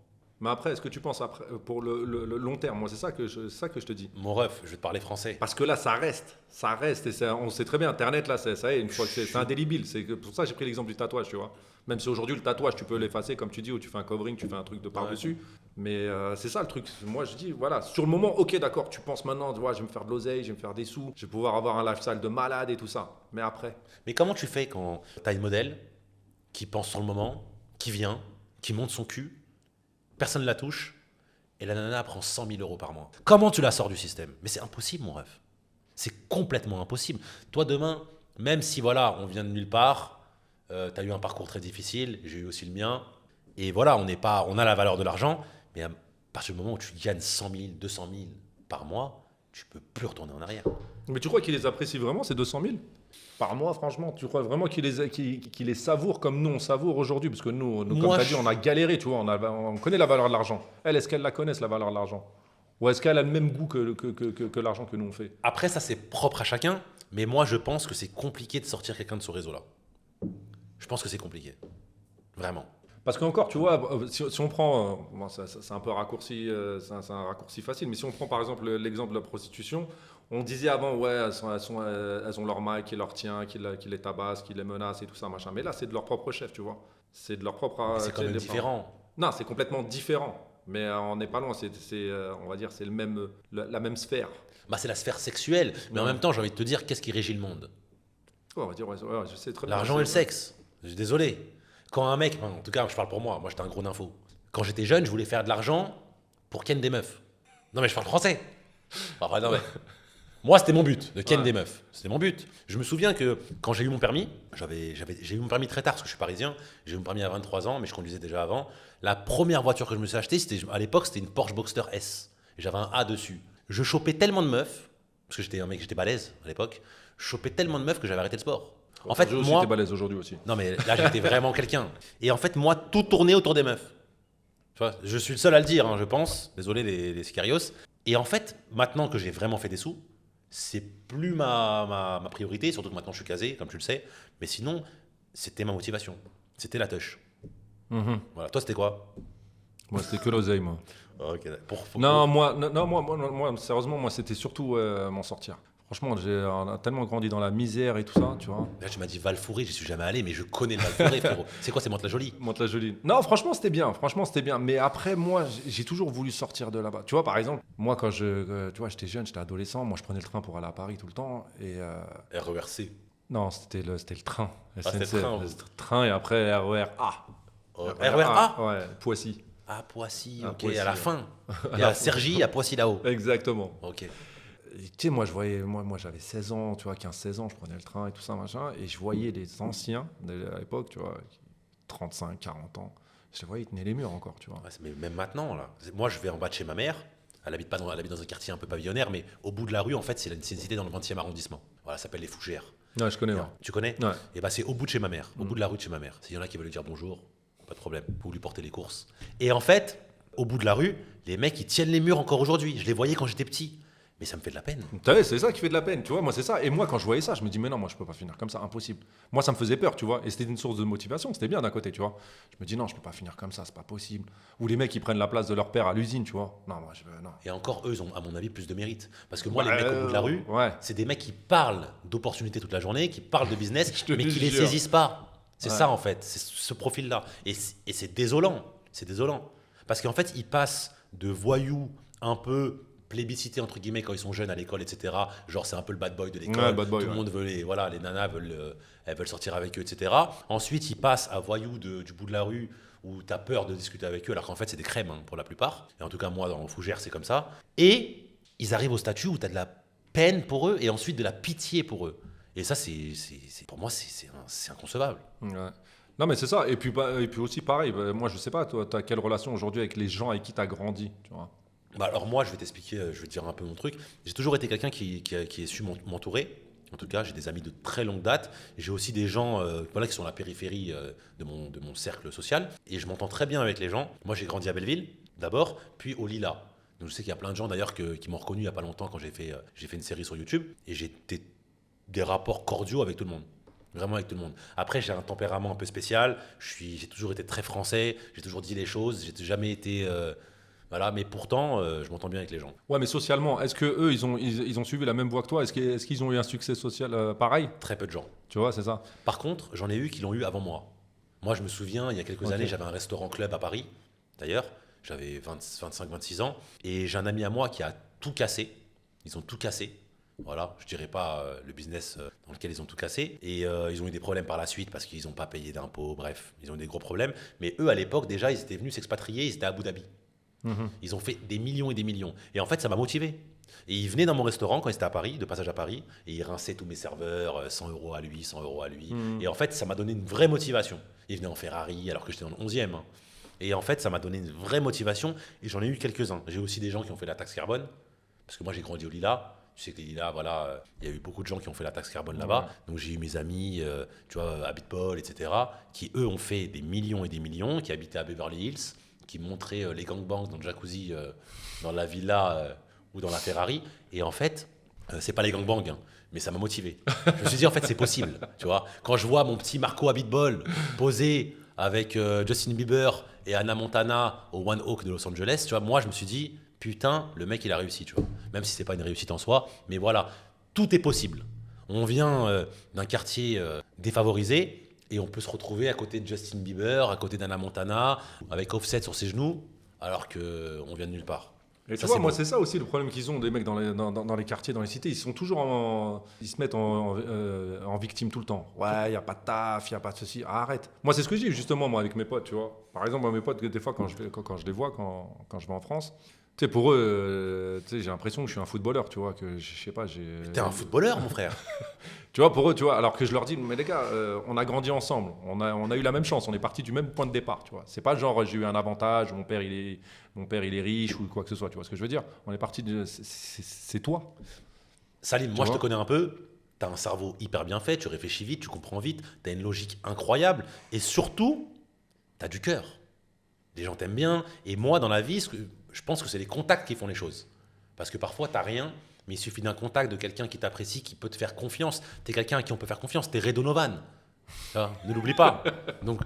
Mais après, est-ce que tu penses après, pour le long terme? Moi, c'est ça que je te dis. Mon ref, je vais te parler français. Parce que là, ça reste, et on sait très bien, Internet, là, ça y est, une fois que c'est indélébile. C'est pour ça que j'ai pris l'exemple du tatouage, tu vois. Même si aujourd'hui, le tatouage, tu peux l'effacer, comme tu dis, ou tu fais un covering, tu fais un truc de par-dessus. Mais c'est ça le truc. Moi, je dis, voilà, sur le moment, ok, d'accord, tu penses maintenant, tu vois, je vais me faire de l'oseille, je vais me faire des sous, je vais pouvoir avoir un lifestyle de malade et tout ça. Mais après, Mais comment tu fais quand t'as une modèle qui pense sur le moment, qui vient, qui monte son cul, personne ne la touche, et la nana prend 100 000 euros par mois? Comment tu la sors du système? Mais c'est impossible, mon ref. C'est complètement impossible. Toi, demain, même si voilà, on vient de nulle part, tu as eu un parcours très difficile, j'ai eu aussi le mien, et voilà, on a la valeur de l'argent, mais à partir du moment où tu gagnes 100 000, 200 000 par mois, tu peux plus retourner en arrière. mais tu crois qu'il les apprécie vraiment, ces 200 000 par mois, franchement? Tu crois vraiment qu'il les savoure comme nous, on savoure aujourd'hui? Parce que nous comme Moi, tu as dit, on a galéré, tu vois, on connaît la valeur de l'argent. Elle, est-ce qu'elle la connaissent, la valeur de l'argent? Ou est-ce qu'elle a le même goût que l'argent que nous on fait? Après, ça, c'est propre à chacun, mais moi, je pense que c'est compliqué de sortir quelqu'un de ce réseau-là. Je pense que c'est compliqué. Vraiment. Parce qu'encore, tu vois, si on prend, bon, c'est un peu raccourci, c'est un raccourci facile, mais si on prend par exemple l'exemple de la prostitution, on disait avant, ouais, elles ont leur mec qui leur tient, qui les tabasse, qui les menace et tout ça, machin. Mais là, c'est de leur propre chef, tu vois. C'est de leur propre. Mais c'est quand même différent. Non, c'est complètement différent. Mais on n'est pas loin, on va dire, c'est la même sphère. Bah, c'est la sphère sexuelle, mais en même temps, j'ai envie de te dire, qu'est-ce qui régit le monde? Ouais, on va dire, ouais, je sais très bien. L'argent et le sexe. Je suis désolé. Quand un mec, en tout cas, je parle pour moi j'étais un gros nympho. Quand j'étais jeune, je voulais faire de l'argent pour ken des meufs. Non, mais je parle français. Enfin, non, mais... Moi, c'était mon but, de ken des meufs. C'était mon but. Je me souviens que quand j'ai eu mon permis, j'ai eu mon permis très tard parce que je suis parisien. J'ai eu mon permis à 23 ans, mais je conduisais déjà avant. La première voiture que je me suis achetée, à l'époque, c'était une Porsche Boxster S. Et j'avais un A dessus. Je chopais tellement de meufs, parce que j'étais un mec, j'étais balèze à l'époque. Je chopais tellement de meufs que j'avais arrêté le sport. En fait, moi, t'es balèze aujourd'hui aussi. Non, mais là, j'étais vraiment quelqu'un. Et en fait, moi, tout tournait autour des meufs. Tu vois, je suis le seul à le dire, hein, je pense. Désolé, les sicarios. Et en fait, maintenant que j'ai vraiment fait des sous, c'est plus ma priorité, surtout que maintenant je suis casé, comme tu le sais. Mais sinon, c'était ma motivation. C'était la touche. Voilà. Toi, c'était quoi? Moi, c'était que l'oseille, moi. Ok. Moi, sérieusement, moi, c'était surtout m'en sortir. Franchement, on a tellement grandi dans la misère et tout ça, tu vois. Là, tu m'as dit Val-Fouré, j'y suis jamais allé, mais je connais le Val-Fouré, frérot. C'est quoi, c'est Mantes-la-Jolie? Mantes-la-Jolie. Non, franchement, c'était bien. Franchement, c'était bien. Mais après, moi, j'ai toujours voulu sortir de là-bas. Tu vois, par exemple, moi, quand tu vois, j'étais jeune, j'étais adolescent, moi, je prenais le train pour aller à Paris tout le temps. Et RERC. non, c'était le train. C'était le train. Le train et après RER A. RER A? Ouais, Poissy. Ah, Poissy, Ah, ok, Poissy, à la ouais. fin. Il y a Cergy, à Poissy là-haut. Exactement. Ok. Et tu sais, moi, moi j'avais 16 ans, tu vois, 15-16 ans, je prenais le train et tout ça, machin, et je voyais les anciens à l'époque, tu vois, 35, 40 ans, je les voyais, ils tenaient les murs encore, tu vois. Ouais, mais même maintenant, là. Moi, je vais en bas de chez ma mère. Elle habite elle habite dans un quartier un peu pavillonnaire, mais au bout de la rue, en fait, c'est une cité dans le 20e arrondissement. Voilà, ça s'appelle les Fougères. Ouais, je connais, ouais. Tu connais? Ouais. Et bah, c'est au bout de chez ma mère, au bout de la rue de chez ma mère. S'il y en a qui veulent lui dire bonjour, pas de problème, pour lui porter les courses. Et en fait, au bout de la rue, les mecs, ils tiennent les murs encore aujourd'hui. Je les voyais quand j'étais petit. Mais ça me fait de la peine. C'est ça qui fait de la peine, tu vois, moi c'est ça. Et moi quand je voyais ça, je me dis mais non, moi je peux pas finir comme ça, impossible. Moi ça me faisait peur, tu vois, et c'était une source de motivation, c'était bien d'un côté, tu vois. Je me dis non, je peux pas finir comme ça, c'est pas possible. Ou les mecs ils prennent la place de leur père à l'usine, tu vois. Non, moi non. Et encore, eux, ils ont, à mon avis, plus de mérite. Parce que moi, les mecs au bout de la rue, ouais. c'est des mecs qui parlent d'opportunités toute la journée, qui parlent de business, mais qui les jure. saisissent pas. C'est Ouais. ça, en fait. C'est ce profil-là. Et c'est désolant. C'est désolant. Parce qu'en fait, ils passent de voyous un peu plébiscités, entre guillemets, quand ils sont jeunes à l'école, etc. Genre, c'est un peu le bad boy de l'école. Ouais, bad boy, Tout le monde veut voilà, les nanas elles veulent sortir avec eux, etc. Ensuite, ils passent à voyous du bout de la rue où tu as peur de discuter avec eux, alors qu'en fait, c'est des crèmes, hein, pour la plupart. Et en tout cas, moi, dans Fougères, c'est comme ça. Et ils arrivent au statut où tu as de la peine pour eux et ensuite de la pitié pour eux. Et ça, pour moi, c'est inconcevable. Ouais. Non mais c'est ça, et puis aussi pareil, moi je sais pas, toi t'as quelle relation aujourd'hui avec les gens avec qui t'as grandi, tu vois? Bah alors moi, je vais t'expliquer, je vais te dire un peu mon truc. J'ai toujours été quelqu'un qui a su m'entourer. En tout cas, j'ai des amis de très longue date. J'ai aussi des gens voilà, qui sont à la périphérie de mon cercle social. Et je m'entends très bien avec les gens. Moi, j'ai grandi à Belleville, d'abord, puis au Lila. Donc, je sais qu'il y a plein de gens d'ailleurs qui m'ont reconnu il n'y a pas longtemps quand j'ai fait une série sur YouTube. Et j'ai des rapports cordiaux avec tout le monde. Vraiment avec tout le monde. Après, j'ai un tempérament un peu spécial. J'ai toujours été très français. J'ai toujours dit les choses. J'ai jamais été. Voilà, mais pourtant, je m'entends bien avec les gens. Ouais, mais socialement, est-ce que eux, ils ont suivi la même voie que toi? Est-ce qu'ils ont eu un succès social pareil? Très peu de gens. Tu vois, c'est ça. Par contre, j'en ai eu qui l'ont eu avant moi. Moi, je me souviens, il y a quelques années, j'avais un restaurant-club à Paris. D'ailleurs, j'avais 25-26 ans. Et j'ai un ami à moi qui a tout cassé. Ils ont tout cassé. Voilà, je dirais pas le business dans lequel ils ont tout cassé. Et ils ont eu des problèmes par la suite parce qu'ils n'ont pas payé d'impôts. Bref, ils ont eu des gros problèmes. Mais eux, à l'époque, déjà, ils étaient venus s'expatrier. Ils étaient à Abu Dhabi. Ils ont fait des millions et des millions. Et en fait, ça m'a motivé. Et ils venaient dans mon restaurant quand ils étaient à Paris, de passage à Paris, et ils rinçaient tous mes serveurs, 100 euros à lui, 100 euros à lui. Et en fait, ça m'a donné une vraie motivation. Ils venaient en Ferrari alors que j'étais dans le 11e. Hein. Et en fait, ça m'a donné une vraie motivation. Et j'en ai eu quelques-uns. J'ai aussi des gens qui ont fait la taxe carbone. Parce que moi, j'ai grandi au Lila. Tu sais que les Lilas, voilà, il y a eu beaucoup de gens qui ont fait la taxe carbone là-bas. Donc j'ai eu mes amis, tu vois, à Bitball, etc., qui eux ont fait des millions et des millions, qui habitaient à Beverly Hills, qui montraient les gangbangs dans le jacuzzi, dans la villa ou dans la Ferrari. Et en fait, c'est pas les gangbangs, hein, mais ça m'a motivé. Je me suis dit, en fait, c'est possible. Tu vois, quand je vois mon petit Marco à Bitball posé avec Justin Bieber et Hannah Montana au One Oak de Los Angeles, tu vois, moi, je me suis dit, putain, le mec, il a réussi, tu vois. Même si c'est pas une réussite en soi, mais voilà, tout est possible. On vient d'un quartier défavorisé et on peut se retrouver à côté de Justin Bieber, à côté d'Hannah Montana, avec Offset sur ses genoux, alors qu'on vient de nulle part. Et Ça, tu vois, c'est moi, beau. c'est ça aussi le problème qu'ils ont, des mecs dans les quartiers, dans les cités. Ils sont toujours ils se mettent en victime tout le temps. Ouais, il n'y a pas de taf, il n'y a pas de ceci. Ah, arrête. Moi, c'est ce que je dis justement, moi, avec mes potes, tu vois. Par exemple, moi, mes potes, des fois, quand je les vois, quand je vais en France, tu sais, pour eux, tu sais, j'ai l'impression que je suis un footballeur, tu vois, que je sais pas, T'es un footballeur, mon frère. Tu vois, pour eux, tu vois, alors que je leur dis, mais les gars, on a grandi ensemble, on a eu la même chance, on est parti du même point de départ, tu vois. C'est pas genre j'ai eu un avantage, mon père il est riche ou quoi que ce soit, tu vois ce que je veux dire. On est parti de, c'est toi. Salim, Tu moi, je vois te connais un peu. T'as un cerveau hyper bien fait, tu réfléchis vite, tu comprends vite, t'as une logique incroyable et surtout, t'as du cœur. Les gens t'aiment bien. Et moi, dans la vie, je pense que c'est les contacts qui font les choses. Parce que parfois, t'as rien, mais il suffit d'un contact de quelqu'un qui t'apprécie, qui peut te faire confiance. T'es quelqu'un à qui on peut faire confiance. T'es Redonovan. Ne l'oublie pas. Donc,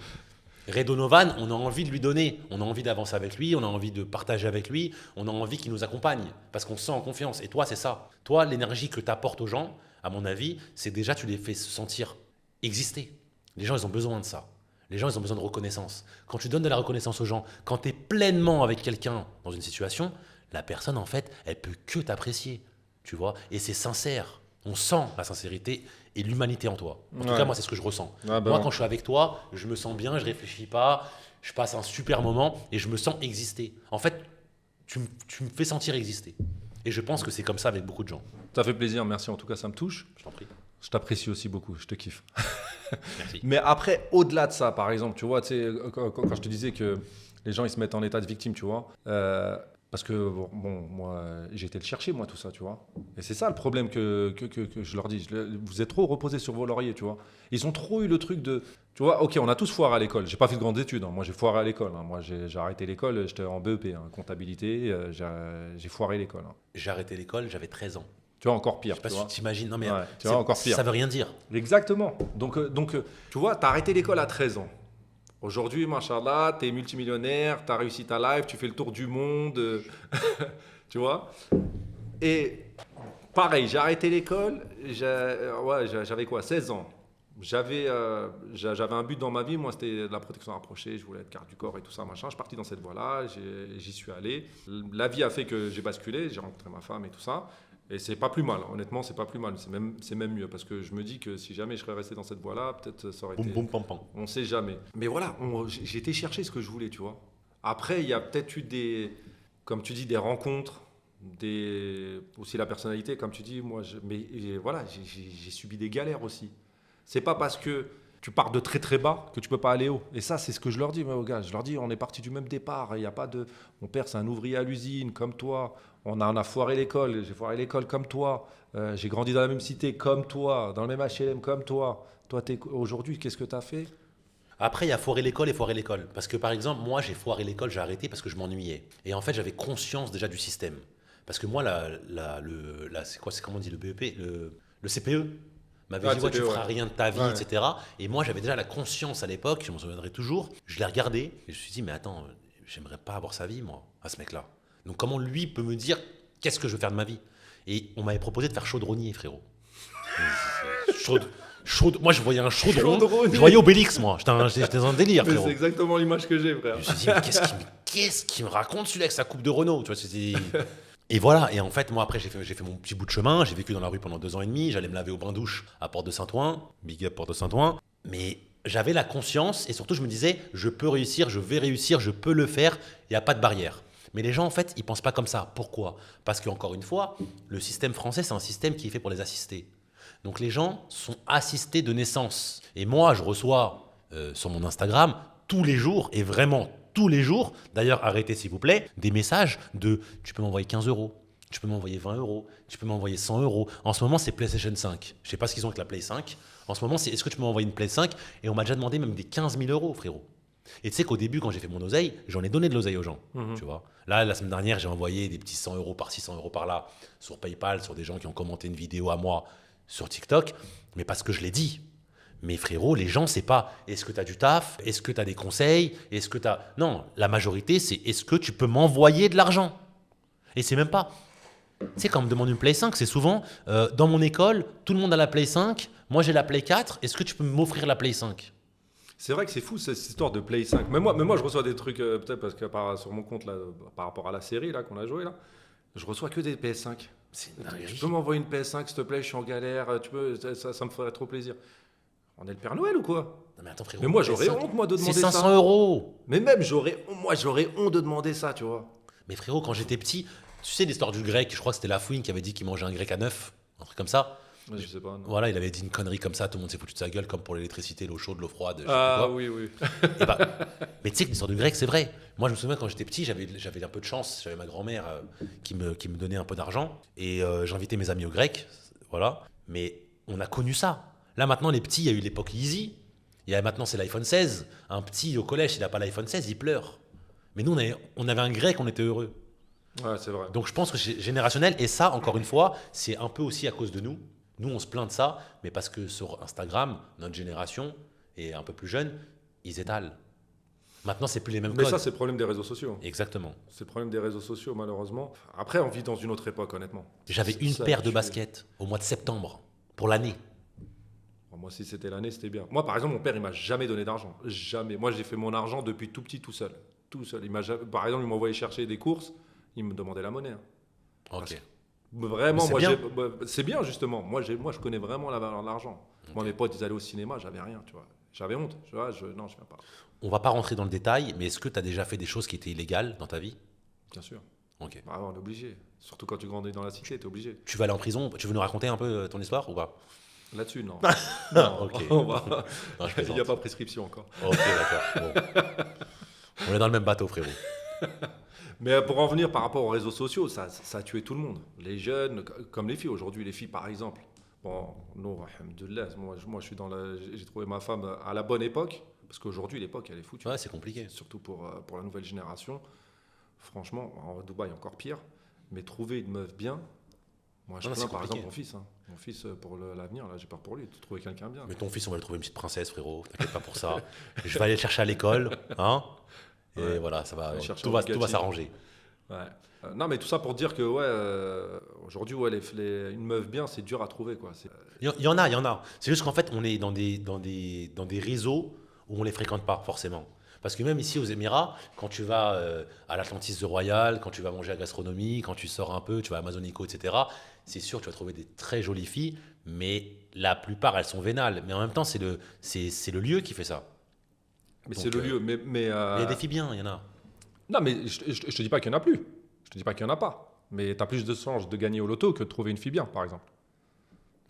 Redonovan, on a envie de lui donner. On a envie d'avancer avec lui. On a envie de partager avec lui. On a envie qu'il nous accompagne. Parce qu'on se sent en confiance. Et toi, c'est ça. Toi, l'énergie que tu apportes aux gens, à mon avis, c'est déjà tu les fais se sentir exister. Les gens, ils ont besoin de ça. Les gens, ils ont besoin de reconnaissance. Quand tu donnes de la reconnaissance aux gens, quand tu es pleinement avec quelqu'un dans une situation, la personne, en fait, elle peut que t'apprécier, tu vois. Et c'est sincère. On sent la sincérité et l'humanité en toi. En tout cas, moi, c'est ce que je ressens. Ah bah Moi, ouais. quand je suis avec toi, je me sens bien, je réfléchis pas, je passe un super moment et je me sens exister. En fait, tu me fais sentir exister. Et je pense que c'est comme ça avec beaucoup de gens. Ça fait plaisir, merci. En tout cas, ça me touche. Je t'en prie. Je t'apprécie aussi beaucoup, je te kiffe. Merci. Mais après, au-delà de ça, par exemple, tu vois, tu sais, quand je te disais que les gens ils se mettent en état de victime, tu vois, parce que bon, moi, j'ai été le chercher, moi, tout ça, tu vois. Et c'est ça le problème que je leur dis. Vous êtes trop reposés sur vos lauriers, tu vois. Ils ont trop eu le truc de, tu vois, ok, on a tous foiré à l'école. J'ai pas fait de grandes études, hein. Moi, j'ai foiré à l'école. Hein. Moi, j'ai arrêté l'école, j'étais en BEP, hein, comptabilité, j'ai foiré l'école. Hein. J'ai arrêté l'école, j'avais 13 ans. Tu vois, encore pire. Je sais pas Tu si vois. tu t'imagines. Non, mais Ouais, tu vois, encore pire. ça veut rien dire. Exactement. Donc, tu vois, tu as arrêté l'école à 13 ans. Aujourd'hui, machallah, tu es multimillionnaire, tu as réussi ta life, tu fais le tour du monde. Tu vois. Et pareil, j'ai arrêté l'école, j'avais quoi, 16 ans. J'avais un but dans ma vie, moi c'était la protection rapprochée, je voulais être garde du corps et tout ça, machin. Je suis parti dans cette voie-là, j'y suis allé. La vie a fait que j'ai basculé, j'ai rencontré ma femme et tout ça. Et c'est pas plus mal, honnêtement, c'est pas plus mal. C'est même mieux parce que je me dis que si jamais je serais resté dans cette voie-là, peut-être ça aurait Boum, été. boum, pam, pam. On sait jamais. Mais voilà, j'ai été chercher ce que je voulais, tu vois. Après, il y a peut-être eu comme tu dis, des rencontres, aussi la personnalité, comme tu dis, voilà, j'ai subi des galères aussi. C'est pas parce que tu pars de très très bas que tu peux pas aller haut. Et ça, c'est ce que je leur dis, moi, aux gars. Je leur dis, on est parti du même départ. Il y a pas de. Mon père, c'est un ouvrier à l'usine, comme toi. On a foiré l'école. J'ai foiré l'école comme toi. J'ai grandi dans la même cité comme toi, dans le même HLM comme toi. Toi, aujourd'hui, qu'est-ce que tu as fait? Après, il y a foirer l'école et foirer l'école. Parce que par exemple, moi, j'ai foiré l'école, j'ai arrêté parce que je m'ennuyais. Et en fait, j'avais conscience déjà du système. Parce que moi, c'est quoi, c'est comment on dit le BEP, le CPE. m'avait dit, ouais, tu feras rien de ta vie, etc. Et moi, j'avais déjà la conscience à l'époque, je m'en souviendrai toujours. Je l'ai regardé et je me suis dit, mais attends, j'aimerais pas avoir sa vie, moi, à ce mec-là. Donc comment lui peut me dire qu'est-ce que je veux faire de ma vie? Et on m'avait proposé de faire chaudronnier, frérot. Moi, je voyais un chaudron. Je voyais Obélix, moi. J'étais dans un délire, frérot. C'est exactement l'image que j'ai, frère. Je me suis dit, mais qu'est-ce qu'il me raconte, celui-là, avec sa coupe de Renault, tu vois, Et voilà, et en fait, moi, après, j'ai fait mon petit bout de chemin. J'ai vécu dans la rue pendant 2 ans et demi. J'allais me laver au bain-douche à Porte de Saint-Ouen. Big up Porte de Saint-Ouen. Mais j'avais la conscience, et surtout, je me disais, je peux réussir, je vais réussir, je peux le faire. Il n'y a pas de barrière. Mais les gens, en fait, ils pensent pas comme ça. Pourquoi? Parce qu'encore une fois, le système français, c'est un système qui est fait pour les assister. Donc les gens sont assistés de naissance. Et moi, je reçois sur mon Instagram tous les jours, et vraiment tous les jours, d'ailleurs arrêtez s'il vous plaît, des messages de « tu peux m'envoyer 15 euros, tu peux m'envoyer 20 euros, tu peux m'envoyer 100 euros ». En ce moment, c'est PlayStation 5. Je sais pas ce qu'ils ont avec la Play 5. En ce moment, c'est « est-ce que tu peux m'envoyer une Play 5 ?» Et on m'a déjà demandé même des 15 000 euros, frérot. Et tu sais qu'au début, quand j'ai fait mon oseille, j'en ai donné de l'oseille aux gens. Tu vois. Là, la semaine dernière, j'ai envoyé des petits 100 euros par-ci, 100 euros par-là sur PayPal, sur des gens qui ont commenté une vidéo à moi sur TikTok, mais parce que je l'ai dit. Mais frérot, les gens, c'est pas est-ce que tu as du taf, est-ce que tu as des conseils, est-ce que tu as... Non, la majorité, c'est est-ce que tu peux m'envoyer de l'argent? Et c'est même pas... Tu sais, quand on me demande une Play 5, c'est souvent dans mon école, tout le monde a la Play 5, moi j'ai la Play 4, est-ce que tu peux m'offrir la Play 5? C'est vrai que c'est fou cette histoire de Play 5. Mais moi je reçois des trucs, peut-être parce que sur mon compte, là, par rapport à la série là, qu'on a joué, là, je reçois que des PS5. Tu peux m'envoyer une PS5 s'il te plaît, je suis en galère, tu peux, ça me ferait trop plaisir. On est le Père Noël ou quoi? Non mais attends frérot. Mais moi j'aurais honte moi de demander ça. C'est 500 euros. Mais même j'aurais honte de demander ça, tu vois. Mais frérot, quand j'étais petit, tu sais l'histoire du grec, je crois que c'était Lafouine qui avait dit qu'il mangeait un grec à 9, un truc comme ça. Je sais pas. Non. Voilà, il avait dit une connerie comme ça, tout le monde s'est foutu de sa gueule, comme pour l'électricité, l'eau chaude, l'eau froide. Ah oui. Et bah, mais tu sais que l'histoire du grec, c'est vrai. Moi, je me souviens quand j'étais petit, j'avais un peu de chance. J'avais ma grand-mère qui me donnait un peu d'argent. Et j'invitais mes amis au grec. Voilà. Mais on a connu ça. Là, maintenant, les petits, il y a eu l'époque Easy. Maintenant, c'est l'iPhone 16. Un petit au collège, s'il n'a pas l'iPhone 16, il pleure. Mais nous, on avait un grec, on était heureux. Ouais, c'est vrai. Donc, je pense que c'est générationnel. Et ça, encore une fois, c'est un peu aussi à cause de nous. Nous, on se plaint de ça, mais parce que sur Instagram, notre génération et un peu plus jeune, ils étalent. Maintenant, c'est plus les mêmes codes. Mais ça, c'est le problème des réseaux sociaux. Exactement. C'est le problème des réseaux sociaux, malheureusement. Après, on vit dans une autre époque, honnêtement. J'avais une paire de baskets au mois de septembre, pour l'année. Moi, si c'était l'année, c'était bien. Moi, par exemple, mon père, il m'a jamais donné d'argent. Jamais. Moi, j'ai fait mon argent depuis tout petit, tout seul. Tout seul. Par exemple, il m'envoyait chercher des courses, il me demandait la monnaie. Ok. Vraiment, moi c'est bien justement. Moi, je connais vraiment la valeur de l'argent. Okay. Moi, mes potes, ils allaient au cinéma, j'avais rien, tu vois. J'avais honte. Tu vois, non, je viens pas. On va pas rentrer dans le détail, mais est-ce que tu as déjà fait des choses qui étaient illégales dans ta vie? Bien sûr. Ok. Bah, on est obligé. Surtout quand tu grandis dans la cité, tu es obligé. Tu vas aller en prison? Tu veux nous raconter un peu ton histoire ou pas? Là-dessus, non. Non, ok. Il n'y a pas prescription encore. Ok, d'accord. Bon. On est dans le même bateau, frérot. Mais pour en venir par rapport aux réseaux sociaux, ça a tué tout le monde. Les jeunes, comme les filles. Aujourd'hui, les filles, par exemple. Bon, non, alhamdoulilah, moi je suis j'ai trouvé ma femme à la bonne époque. Parce qu'aujourd'hui, l'époque, elle est foutue. Ouais, c'est compliqué. Surtout pour la nouvelle génération. Franchement, en Dubaï, encore pire. Mais trouver une meuf bien... Moi, je plains, par exemple, mon fils. Mon fils, pour l'avenir, là, j'ai peur pour lui. De trouver quelqu'un bien. Mais ton fils, on va lui trouver une petite princesse, frérot. T'inquiète pas pour ça. Je vais aller le chercher à l'école. Hein? Et ouais. Voilà, ça va, tout va s'arranger. Ouais. Non, mais tout ça pour dire que aujourd'hui, une meuf bien, c'est dur à trouver, quoi. Il y en a. C'est juste qu'en fait, on est dans des réseaux où on les fréquente pas forcément. Parce que même ici aux Émirats, quand tu vas à l'Atlantis The Royal, quand tu vas manger à gastronomie, quand tu sors un peu, tu vas à Amazonico, etc., c'est sûr, tu vas trouver des très jolies filles, mais la plupart, elles sont vénales. Mais en même temps, c'est le lieu qui fait ça. Mais donc, c'est le lieu. Mais il y a des filles bien, il y en a. Non, mais je te dis pas qu'il y en a plus. Je te dis pas qu'il y en a pas. Mais tu as plus de chances de gagner au loto que de trouver une fille bien, par exemple.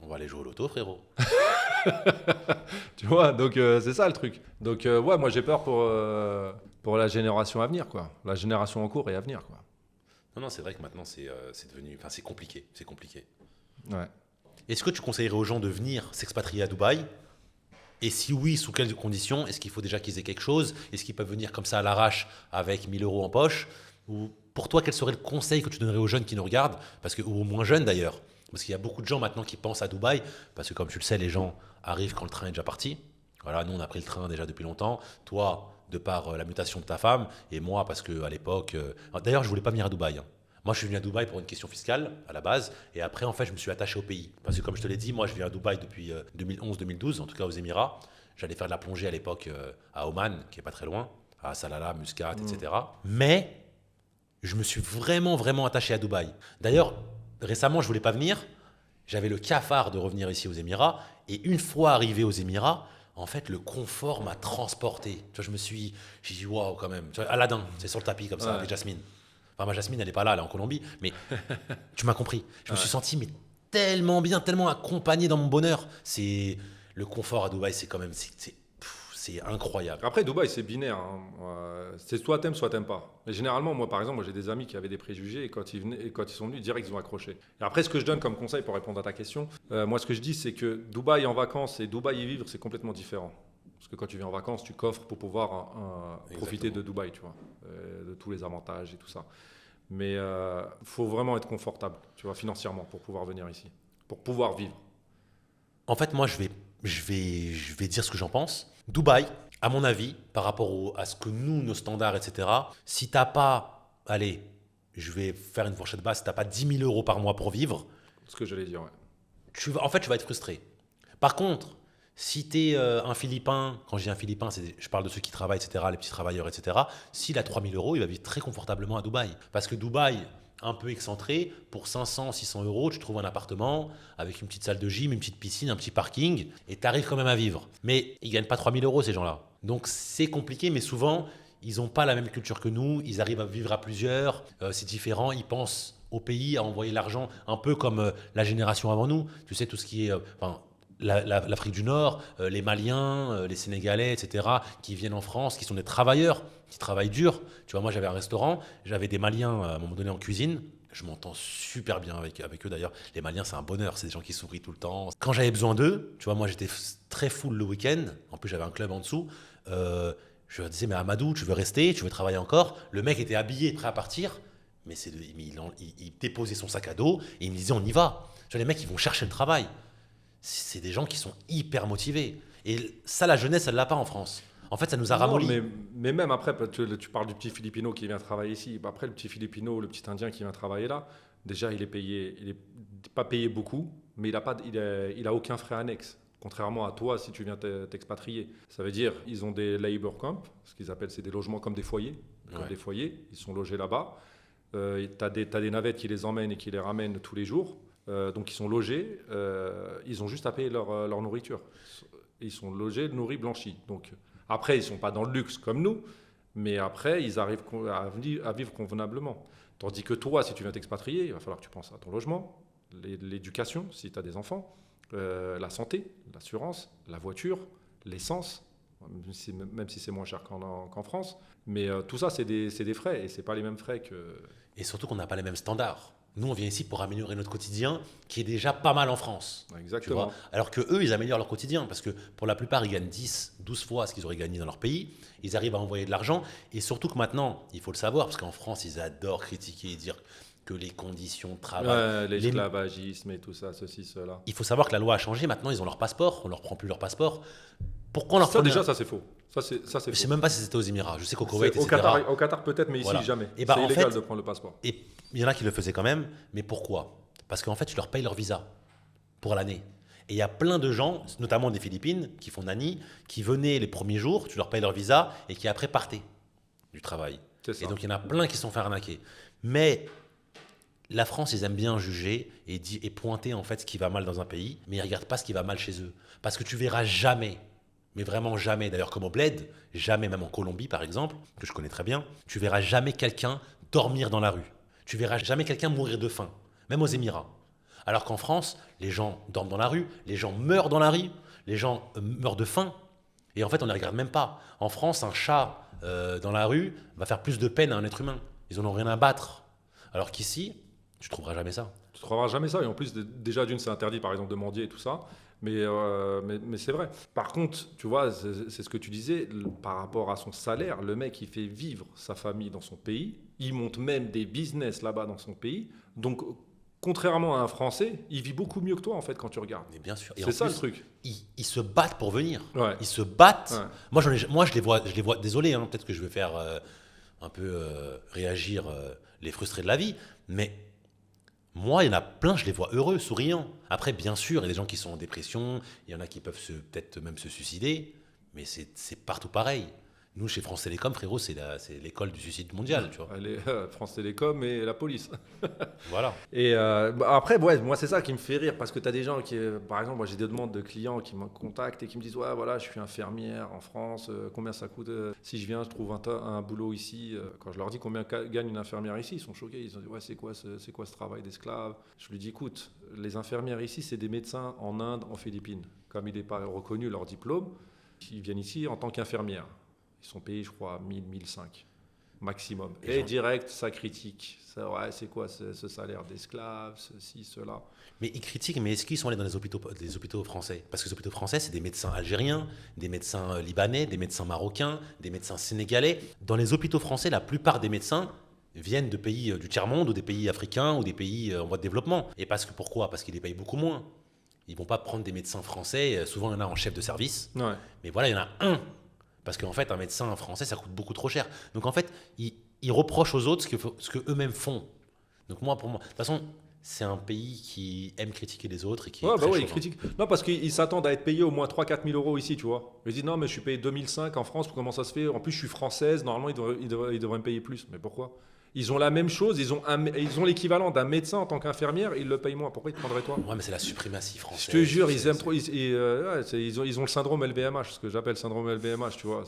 On va aller jouer au loto, frérot. Tu vois, donc c'est ça le truc. Donc moi j'ai peur pour la génération à venir, quoi. La génération en cours et à venir, quoi. Non, c'est vrai que maintenant c'est devenu, enfin c'est compliqué. Ouais. Est-ce que tu conseillerais aux gens de venir s'expatrier à Dubaï? Et si oui, sous quelles conditions? Est-ce qu'il faut déjà qu'ils aient quelque chose? Est-ce qu'ils peuvent venir comme ça à l'arrache avec 1000 euros en poche? Ou pour toi, quel serait le conseil que tu donnerais aux jeunes qui nous regardent? Ou aux moins jeunes d'ailleurs, Parce qu'il y a beaucoup de gens maintenant qui pensent à Dubaï, parce que comme tu le sais, les gens arrivent quand le train est déjà parti. Voilà, nous on a pris le train déjà depuis longtemps. Toi, de par la mutation de ta femme, et moi parce que à l'époque. D'ailleurs, je voulais pas venir à Dubaï, hein. Moi, je suis venu à Dubaï pour une question fiscale à la base, et après, en fait, je me suis attaché au pays. Parce que comme je te l'ai dit, moi, je viens à Dubaï depuis 2011-2012, en tout cas aux Émirats. J'allais faire de la plongée à l'époque à Oman, qui est pas très loin, à Salalah, Muscat, etc. Mais je me suis vraiment, vraiment attaché à Dubaï. D'ailleurs, récemment, je voulais pas venir. J'avais le cafard de revenir ici aux Émirats. Et une fois arrivé aux Émirats, en fait, le confort m'a transporté. Tu vois, j'ai dit, waouh, quand même. Tu vois, Aladdin, c'est sur le tapis comme ça, avec Jasmine. Enfin, ma Jasmine, elle n'est pas là, elle est en Colombie. Mais tu m'as compris. Je me suis senti mais, tellement bien, tellement accompagné dans mon bonheur. Le confort à Dubaï, c'est quand même. C'est incroyable. Après, Dubaï, c'est binaire, hein. C'est soit t'aimes pas. Et généralement, moi, par exemple, j'ai des amis qui avaient des préjugés et quand ils sont venus, direct, ils ont accroché. Et après, ce que je donne comme conseil pour répondre à ta question, moi, ce que je dis, c'est que Dubaï en vacances et Dubaï y vivre, c'est complètement différent. Parce que quand tu viens en vacances, tu coffres pour pouvoir profiter de Dubaï, tu vois, de tous les avantages et tout ça. Mais faut vraiment être confortable, tu vois, financièrement, pour pouvoir venir ici, pour pouvoir vivre. En fait, moi, je vais dire ce que j'en pense. Dubaï, à mon avis, par rapport à ce que nous, nos standards, etc., si t'as pas, allez, je vais faire une fourchette basse, si t'as pas 10 000 euros par mois pour vivre, Ce que j'allais dire, ouais. tu vas être frustré. Par contre, si tu es un Philippin, quand je dis un Philippin, je parle de ceux qui travaillent, etc., les petits travailleurs, etc., s'il a 3 000 euros, il va vivre très confortablement à Dubaï. Parce que Dubaï, un peu excentré, pour 500, 600 euros, tu trouves un appartement avec une petite salle de gym, une petite piscine, un petit parking, et tu arrives quand même à vivre. Mais ils ne gagnent pas 3 000 euros, ces gens-là. Donc c'est compliqué, mais souvent, ils n'ont pas la même culture que nous, ils arrivent à vivre à plusieurs, c'est différent, ils pensent au pays, à envoyer l'argent, un peu comme la génération avant nous. Tu sais, tout ce qui est... l'Afrique du Nord, les Maliens, les Sénégalais, etc., qui viennent en France, qui sont des travailleurs, qui travaillent dur. Tu vois, moi, j'avais un restaurant, j'avais des Maliens à un moment donné en cuisine. Je m'entends super bien avec eux d'ailleurs. Les Maliens, c'est un bonheur, c'est des gens qui sourient tout le temps. Quand j'avais besoin d'eux, tu vois, moi, j'étais très full le week-end. En plus, j'avais un club en dessous. Je leur disais, mais Amadou, tu veux rester, tu veux travailler encore? Le mec était habillé, prêt à partir. Mais il déposait son sac à dos et il me disait, on y va. Tu vois, les mecs, ils vont chercher le travail. C'est des gens qui sont hyper motivés. Et ça, la jeunesse, elle l'a pas en France. En fait, ça nous a ramolli. Mais même après, tu parles du petit Filipino qui vient travailler ici. Après, le petit Filipino, le petit Indien qui vient travailler là, déjà, il est pas payé beaucoup, mais il a aucun frais annexe. Contrairement à toi, si tu viens t'expatrier. Ça veut dire, ils ont des labor camps, ce qu'ils appellent, c'est des logements comme des foyers. Comme des foyers, ils sont logés là-bas. T'as des navettes qui les emmènent et qui les ramènent tous les jours. Donc ils sont logés, ils ont juste à payer leur nourriture. Ils sont logés, nourris, blanchis. Donc après, ils ne sont pas dans le luxe comme nous, mais après, ils arrivent à vivre convenablement. Tandis que toi, si tu viens t'expatrier, il va falloir que tu penses à ton logement, l'éducation, si tu as des enfants, la santé, l'assurance, la voiture, l'essence, même si c'est moins cher qu'en France. Mais tout ça, c'est des frais, et ce n'est pas les mêmes frais que... Et surtout qu'on n'a pas les mêmes standards. Nous, on vient ici pour améliorer notre quotidien, qui est déjà pas mal en France. Exactement. Tu vois, alors qu'eux, ils améliorent leur quotidien, parce que pour la plupart, ils gagnent 10, 12 fois ce qu'ils auraient gagné dans leur pays. Ils arrivent à envoyer de l'argent. Et surtout que maintenant, il faut le savoir, parce qu'en France, ils adorent critiquer et dire que les conditions de travail... l'esclavagisme et tout ça, ceci, cela. Il faut savoir que la loi a changé. Maintenant, ils ont leur passeport. On leur prend plus leur passeport. Pourquoi on leur ça, déjà, ça c'est faux. Ça, c'est Je faux. sais même pas si c'était aux Émirats. Je sais qu'au Koweït, Au etc. Qatar, au Qatar peut-être, mais ici, Voilà. jamais. Et bah, c'est en illégal fait, de prendre le passeport. Et il y en a qui le faisaient quand même, mais pourquoi? Parce qu'en fait, tu leur payes leur visa pour l'année. Et il y a plein de gens, notamment des Philippines, qui font nanny, qui venaient les premiers jours, tu leur payes leur visa, et qui après partaient du travail. C'est ça. Et donc il y en a plein qui se sont fait arnaquer. Mais la France, ils aiment bien juger et pointer en fait ce qui va mal dans un pays, mais ils regardent pas ce qui va mal chez eux. Parce que tu verras jamais, mais vraiment jamais, d'ailleurs comme au Bled, jamais, même en Colombie par exemple, que je connais très bien, tu verras jamais quelqu'un dormir dans la rue. Tu verras jamais quelqu'un mourir de faim, même aux Émirats. Alors qu'en France, les gens dorment dans la rue, les gens meurent dans la rue, les gens meurent de faim. Et en fait, on ne les regarde même pas. En France, un chat dans la rue va faire plus de peine à un être humain. Ils n'en ont rien à battre. Alors qu'ici, tu ne trouveras jamais ça. Tu ne trouveras jamais ça. Et en plus, déjà d'une, c'est interdit par exemple de mendier et tout ça. Mais c'est vrai. Par contre, tu vois, c'est ce que tu disais, par rapport à son salaire, le mec, il fait vivre sa famille dans son pays. Il monte même des business là-bas dans son pays. Donc, contrairement à un Français, il vit beaucoup mieux que toi en fait quand tu regardes. Mais bien sûr. Et C'est en ça plus, le truc. ils se battent pour venir. Ouais. Ils se battent. Ouais. Moi, je les vois. Désolé, hein, peut-être que je vais faire un peu réagir les frustrés de la vie, mais moi, il y en a plein, je les vois heureux, souriants. Après, bien sûr, il y a des gens qui sont en dépression, il y en a qui peuvent peut-être même se suicider, mais c'est partout pareil. Nous, chez France Télécom, frérot, c'est l'école du suicide mondial, tu vois. Allez, France Télécom et la police. Voilà. Et après, ouais, moi, c'est ça qui me fait rire parce que tu as des gens qui, par exemple, moi j'ai des demandes de clients qui me contactent et qui me disent ouais, voilà, je suis infirmière en France, combien ça coûte si je viens, je trouve un boulot ici. Quand je leur dis combien gagne une infirmière ici, ils sont choqués. Ils se disent ouais, c'est quoi ce travail d'esclave? Je lui dis écoute, les infirmières ici, c'est des médecins en Inde, en Philippines. Comme il n'est pas reconnu leur diplôme, ils viennent ici en tant qu'infirmières. Ils sont payés, je crois, 1000, 1005 maximum. Et direct, ça critique. Ça, ouais, c'est quoi ce salaire d'esclave, ceci, cela. Mais ils critiquent, mais est-ce qu'ils sont allés dans les hôpitaux français? Parce que les hôpitaux français, c'est des médecins algériens, des médecins libanais, des médecins marocains, des médecins sénégalais. Dans les hôpitaux français, la plupart des médecins viennent de pays du tiers-monde ou des pays africains ou des pays en voie de développement. Et pourquoi? Parce qu'ils les payent beaucoup moins. Ils ne vont pas prendre des médecins français. Souvent, il y en a en chef de service. Ouais. Mais voilà, il y en a un. Parce qu'en fait, un médecin français, ça coûte beaucoup trop cher. Donc en fait, ils reprochent aux autres ce que eux-mêmes font. Donc pour moi, de toute façon, c'est un pays qui aime critiquer les autres et qui est très ils chauvin. critiquent. Non, parce qu'ils s'attendent à être payés au moins 3-4 000 euros ici, tu vois. Ils disent non, mais je suis payé 2005 en France, comment ça se fait? En plus, je suis française, normalement, ils devraient me payer plus. Mais pourquoi? Ils ont la même chose, ils ont l'équivalent d'un médecin en tant qu'infirmière, ils le payent moins. Pourquoi ils te prendraient toi? Ouais, mais c'est la suprématie française. Je te jure, ils aiment trop. Ils ont le syndrome LVMH, ce que j'appelle syndrome LVMH, tu vois.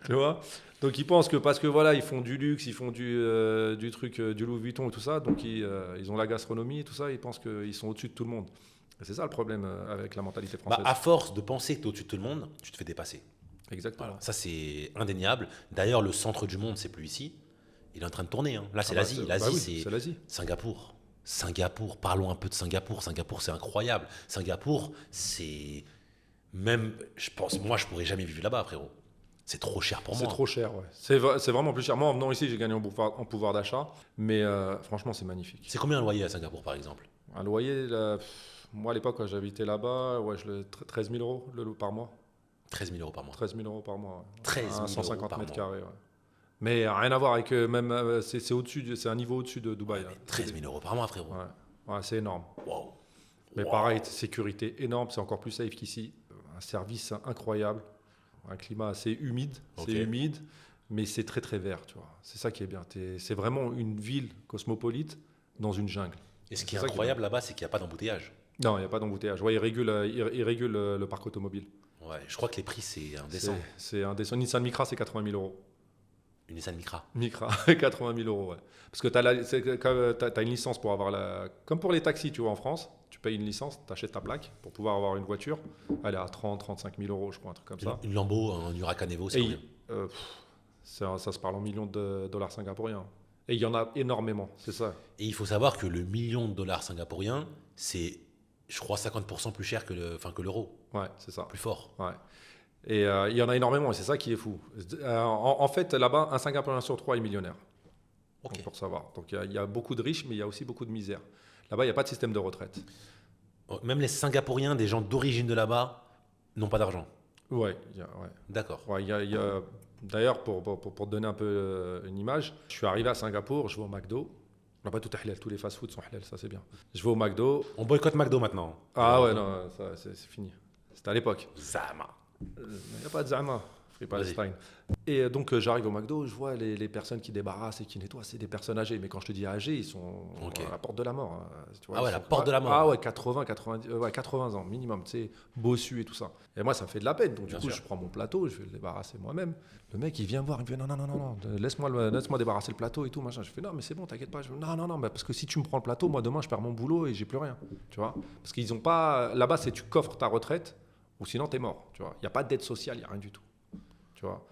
Tu vois. Donc ils pensent que parce que voilà, ils font du luxe, ils font du truc, du Louis Vuitton et tout ça, donc ils ont la gastronomie et tout ça, ils pensent qu'ils sont au-dessus de tout le monde. Et c'est ça le problème avec la mentalité française. À force de penser que tu es au-dessus de tout le monde, tu te fais dépasser. Exactement. Voilà. Ça, c'est indéniable. D'ailleurs, le centre du monde, c'est plus ici. Il est en train de tourner. Hein. Là, c'est l'Asie. C'est l'Asie. Singapour. Parlons un peu de Singapour. Singapour, c'est incroyable. Singapour, c'est même, je pense, moi, je pourrais jamais vivre là-bas, frérot. C'est trop cher pour moi. C'est trop cher, ouais. C'est vraiment plus cher. Moi, en venant ici, j'ai gagné en pouvoir d'achat. Mais franchement, c'est magnifique. C'est combien un loyer à Singapour, par exemple? Un loyer, moi, à l'époque, quand j'habitais là-bas, 13 000 euros par mois. 13 000 euros par mois. 13 000 euros par mois. Ouais. 13 000 150 mètres mois. carrés, ouais. Mais rien à voir avec même. C'est au-dessus, c'est un niveau au-dessus de Dubaï. Ouais, 13 000 euros par mois, frérot. Ouais, c'est énorme. Wow. Mais pareil, sécurité énorme, c'est encore plus safe qu'ici. Un service incroyable. Un climat assez humide, c'est humide, mais c'est très très vert, tu vois. C'est ça qui est bien. C'est vraiment une ville cosmopolite dans une jungle. Et ce qui est incroyable là-bas, c'est qu'il n'y a pas d'embouteillage. Non, il n'y a pas d'embouteillage. Ouais, ils régulent le parc automobile. Ouais, je crois que les prix, c'est indécent. C'est indécent. Une Nissan Micra, c'est 80 000 euros. Une Nissan Micra. Micra, 80 000 euros, ouais. Parce que tu as une licence pour avoir la... Comme pour les taxis, tu vois, en France, tu payes une licence, tu achètes ta plaque pour pouvoir avoir une voiture. Elle est à 30-35 000 euros, je crois, un truc comme ça. Une Lambo, un Huracan Evo, c'est combien? Ça se parle en millions de dollars singapouriens. Et il y en a énormément, c'est ça. Et il faut savoir que le million de dollars singapouriens, c'est, je crois, 50% plus cher que l'euro. Ouais, c'est ça. Plus fort. Ouais. Et il y en a énormément, et c'est ça qui est fou. En fait, là-bas, un Singapourien sur 3 est millionnaire. Ok. Donc, pour savoir. Donc il y a beaucoup de riches, mais il y a aussi beaucoup de misère. Là-bas, il n'y a pas de système de retraite. Même les Singapouriens, des gens d'origine de là-bas, n'ont pas d'argent. Ouais. D'accord. Ouais, d'ailleurs, pour te donner un peu une image, je suis arrivé à Singapour, je vais au McDo. Là-bas, tout est halal, tous les fast-foods sont halal, ça c'est bien. Je vais au McDo. On boycotte McDo maintenant. Ah ouais, non, ça, c'est fini. C'était à l'époque. Zama. Il n'y a pas de Zama. Free Palestine. Et donc, j'arrive au McDo, je vois les personnes qui débarrassent et qui nettoient, c'est des personnes âgées. Mais quand je te dis âgées, ils sont à la porte de la mort. Hein. Tu vois, la porte de la mort. Ah ouais, 80 ans minimum, tu sais, bossus et tout ça. Et moi, ça me fait de la peine. Donc, du coup, je prends mon plateau, je vais le débarrasser moi-même. Le mec, il vient me voir, il me dit non, laisse-moi débarrasser le plateau et tout, machin. Je fais non, mais c'est bon, t'inquiète pas. Non, parce que si tu me prends le plateau, moi, demain, je perds mon boulot et j'ai plus rien. Tu vois, parce qu'ils ont pas. Là-bas, c'est tu coffres ta retraite ou sinon, t'es mort. Tu vois, il n'y a pas d'aide sociale, il n'y a rien du tout. Tu vois.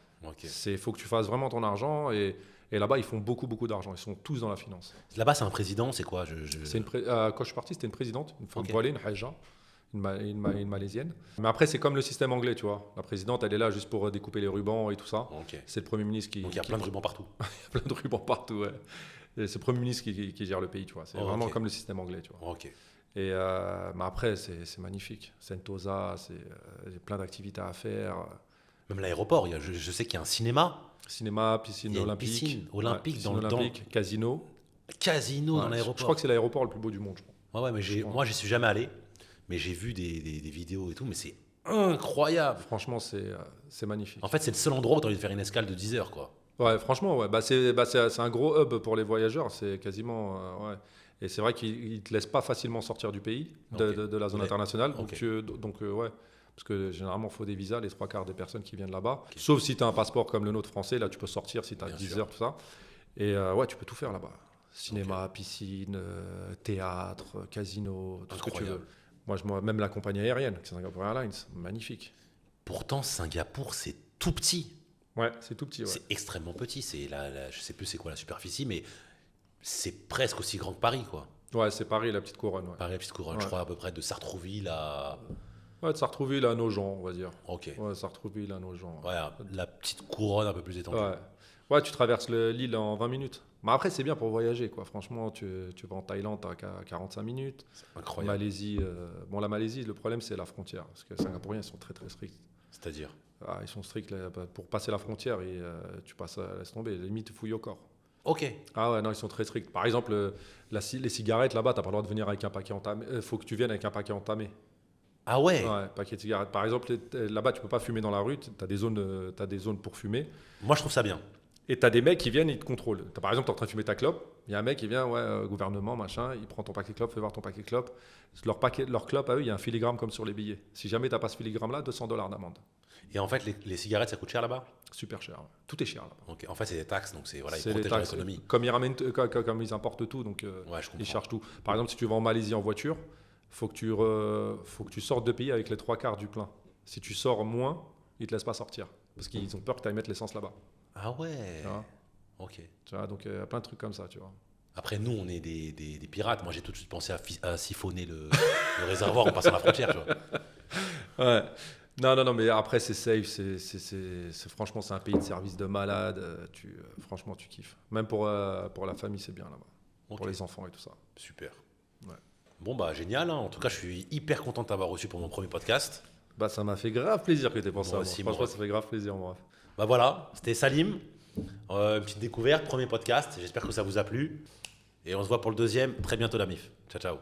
Il faut que tu fasses vraiment ton argent et là-bas ils font beaucoup d'argent, ils sont tous dans la finance. Là-bas c'est un président, c'est quoi? Quand je suis parti c'était une présidente, une femme voilée, une haja, une malaisienne. Mais après c'est comme le système anglais, tu vois. La présidente elle est là juste pour découper les rubans et tout ça. C'est le Premier ministre qui... Donc il y a plein de rubans partout. Il y a plein de rubans partout, ouais. Et c'est le Premier ministre qui gère le pays, tu vois. C'est vraiment comme le système anglais, tu vois. Ok. Et mais après, c'est magnifique. Sentosa, il y a plein d'activités à faire. Même l'aéroport, je sais qu'il y a un cinéma. Cinéma, piscine olympique. Piscine olympique piscine olympique, casino. Casino dans Je l'aéroport. crois que c'est l'aéroport le plus beau du monde, je crois. Ouais, mais moi, j'y suis jamais allé. Mais j'ai vu des vidéos et tout, mais c'est incroyable. Franchement, c'est magnifique. En fait, c'est le seul endroit où tu as envie de faire une escale de 10 heures, quoi. Ouais, franchement, ouais. C'est un gros hub pour les voyageurs. C'est quasiment. Ouais. Et c'est vrai qu'ils ne te laissent pas facilement sortir du pays, de la zone internationale. Donc, ouais. Parce que généralement, il faut des visas, les 3/4 des personnes qui viennent là-bas. Sauf si tu as un passeport comme le nôtre français, là, tu peux sortir si tu as 10 heures, tout ça. Et ouais, tu peux tout faire là-bas. Cinéma, piscine, théâtre, casino, tout ce que tu veux. Moi, même la compagnie aérienne, Singapore Airlines, magnifique. Pourtant, Singapour, c'est tout petit. Ouais, c'est tout petit. Ouais. C'est extrêmement petit. C'est je sais plus c'est quoi la superficie, mais c'est presque aussi grand que Paris, quoi. Ouais, c'est Paris, la petite couronne. Ouais. Paris, la petite couronne, je crois à peu près de Sartrouville à... Ouais, de Sartrouville à Nogent, on va dire. Ok. Ouais, Sartrouville à Nogent. Ouais, la petite couronne un peu plus étendue. Ouais, tu traverses l'île en 20 minutes. Mais après, c'est bien pour voyager, quoi. Franchement, tu vas en Thaïlande, tu as 45 minutes. C'est incroyable. Malaisie, la Malaisie, le problème, c'est la frontière. Parce que les Singapouriens, ils sont très, très stricts. C'est-à-dire ils sont stricts. Là, pour passer la frontière, et tu passes, laisse tomber. Limite, tu fouilles au corps. Ok. Ah ouais, non, ils sont très stricts. Par exemple, les cigarettes, là-bas, tu n'as pas le droit de venir avec un paquet entamé. Il faut que tu viennes avec un paquet entamé. Ah ouais. Ouais, paquet de cigarettes. Par exemple, là-bas, tu peux pas fumer dans la rue. Tu as des zones pour fumer. Moi, je trouve ça bien. Et tu as des mecs qui viennent, ils te contrôlent. Par exemple, tu es en train de fumer ta clope. Il y a un mec qui vient, gouvernement, machin, il prend ton paquet de clope, fait voir ton paquet de clope. Leur clope, à eux, il y a un filigrane comme sur les billets. Si jamais tu n'as pas ce filigrane-là, $200 d'amende. Et en fait, les cigarettes, ça coûte cher là-bas? Super cher. Ouais. Tout est cher là-bas. Ok. En fait, c'est des taxes, donc ils C'est protègent l'économie. Comme ils importent tout, donc ils chargent tout. Par exemple, si tu vas en Malaisie en voiture, faut que tu sortes de pays avec les 3/4 du plein. Si tu sors moins, ils te laissent pas sortir. Parce qu'ils ont peur que tu ailles mettre l'essence là-bas. Ah ouais. Tu vois. Ok. Tu vois, donc il y a plein de trucs comme ça, tu vois. Après, nous, on est des pirates. Moi, j'ai tout de suite pensé à siphonner le réservoir en passant la frontière, tu vois. Ouais. Non, mais après, c'est safe. Franchement, c'est un pays de service de malade. Franchement, tu kiffes. Même pour la famille, c'est bien là-bas. Okay. Pour les enfants et tout ça. Super. Ouais. Bon, bah, génial. Hein. En tout cas, je suis hyper content de t'avoir reçu pour mon premier podcast. Bah, ça m'a fait grave plaisir que tu aies pensé à moi. Franchement, ça fait grave plaisir, moi. Bah voilà, c'était Salim. Une petite découverte, premier podcast. J'espère que ça vous a plu. Et on se voit pour le deuxième très bientôt, la MIF. Ciao, ciao.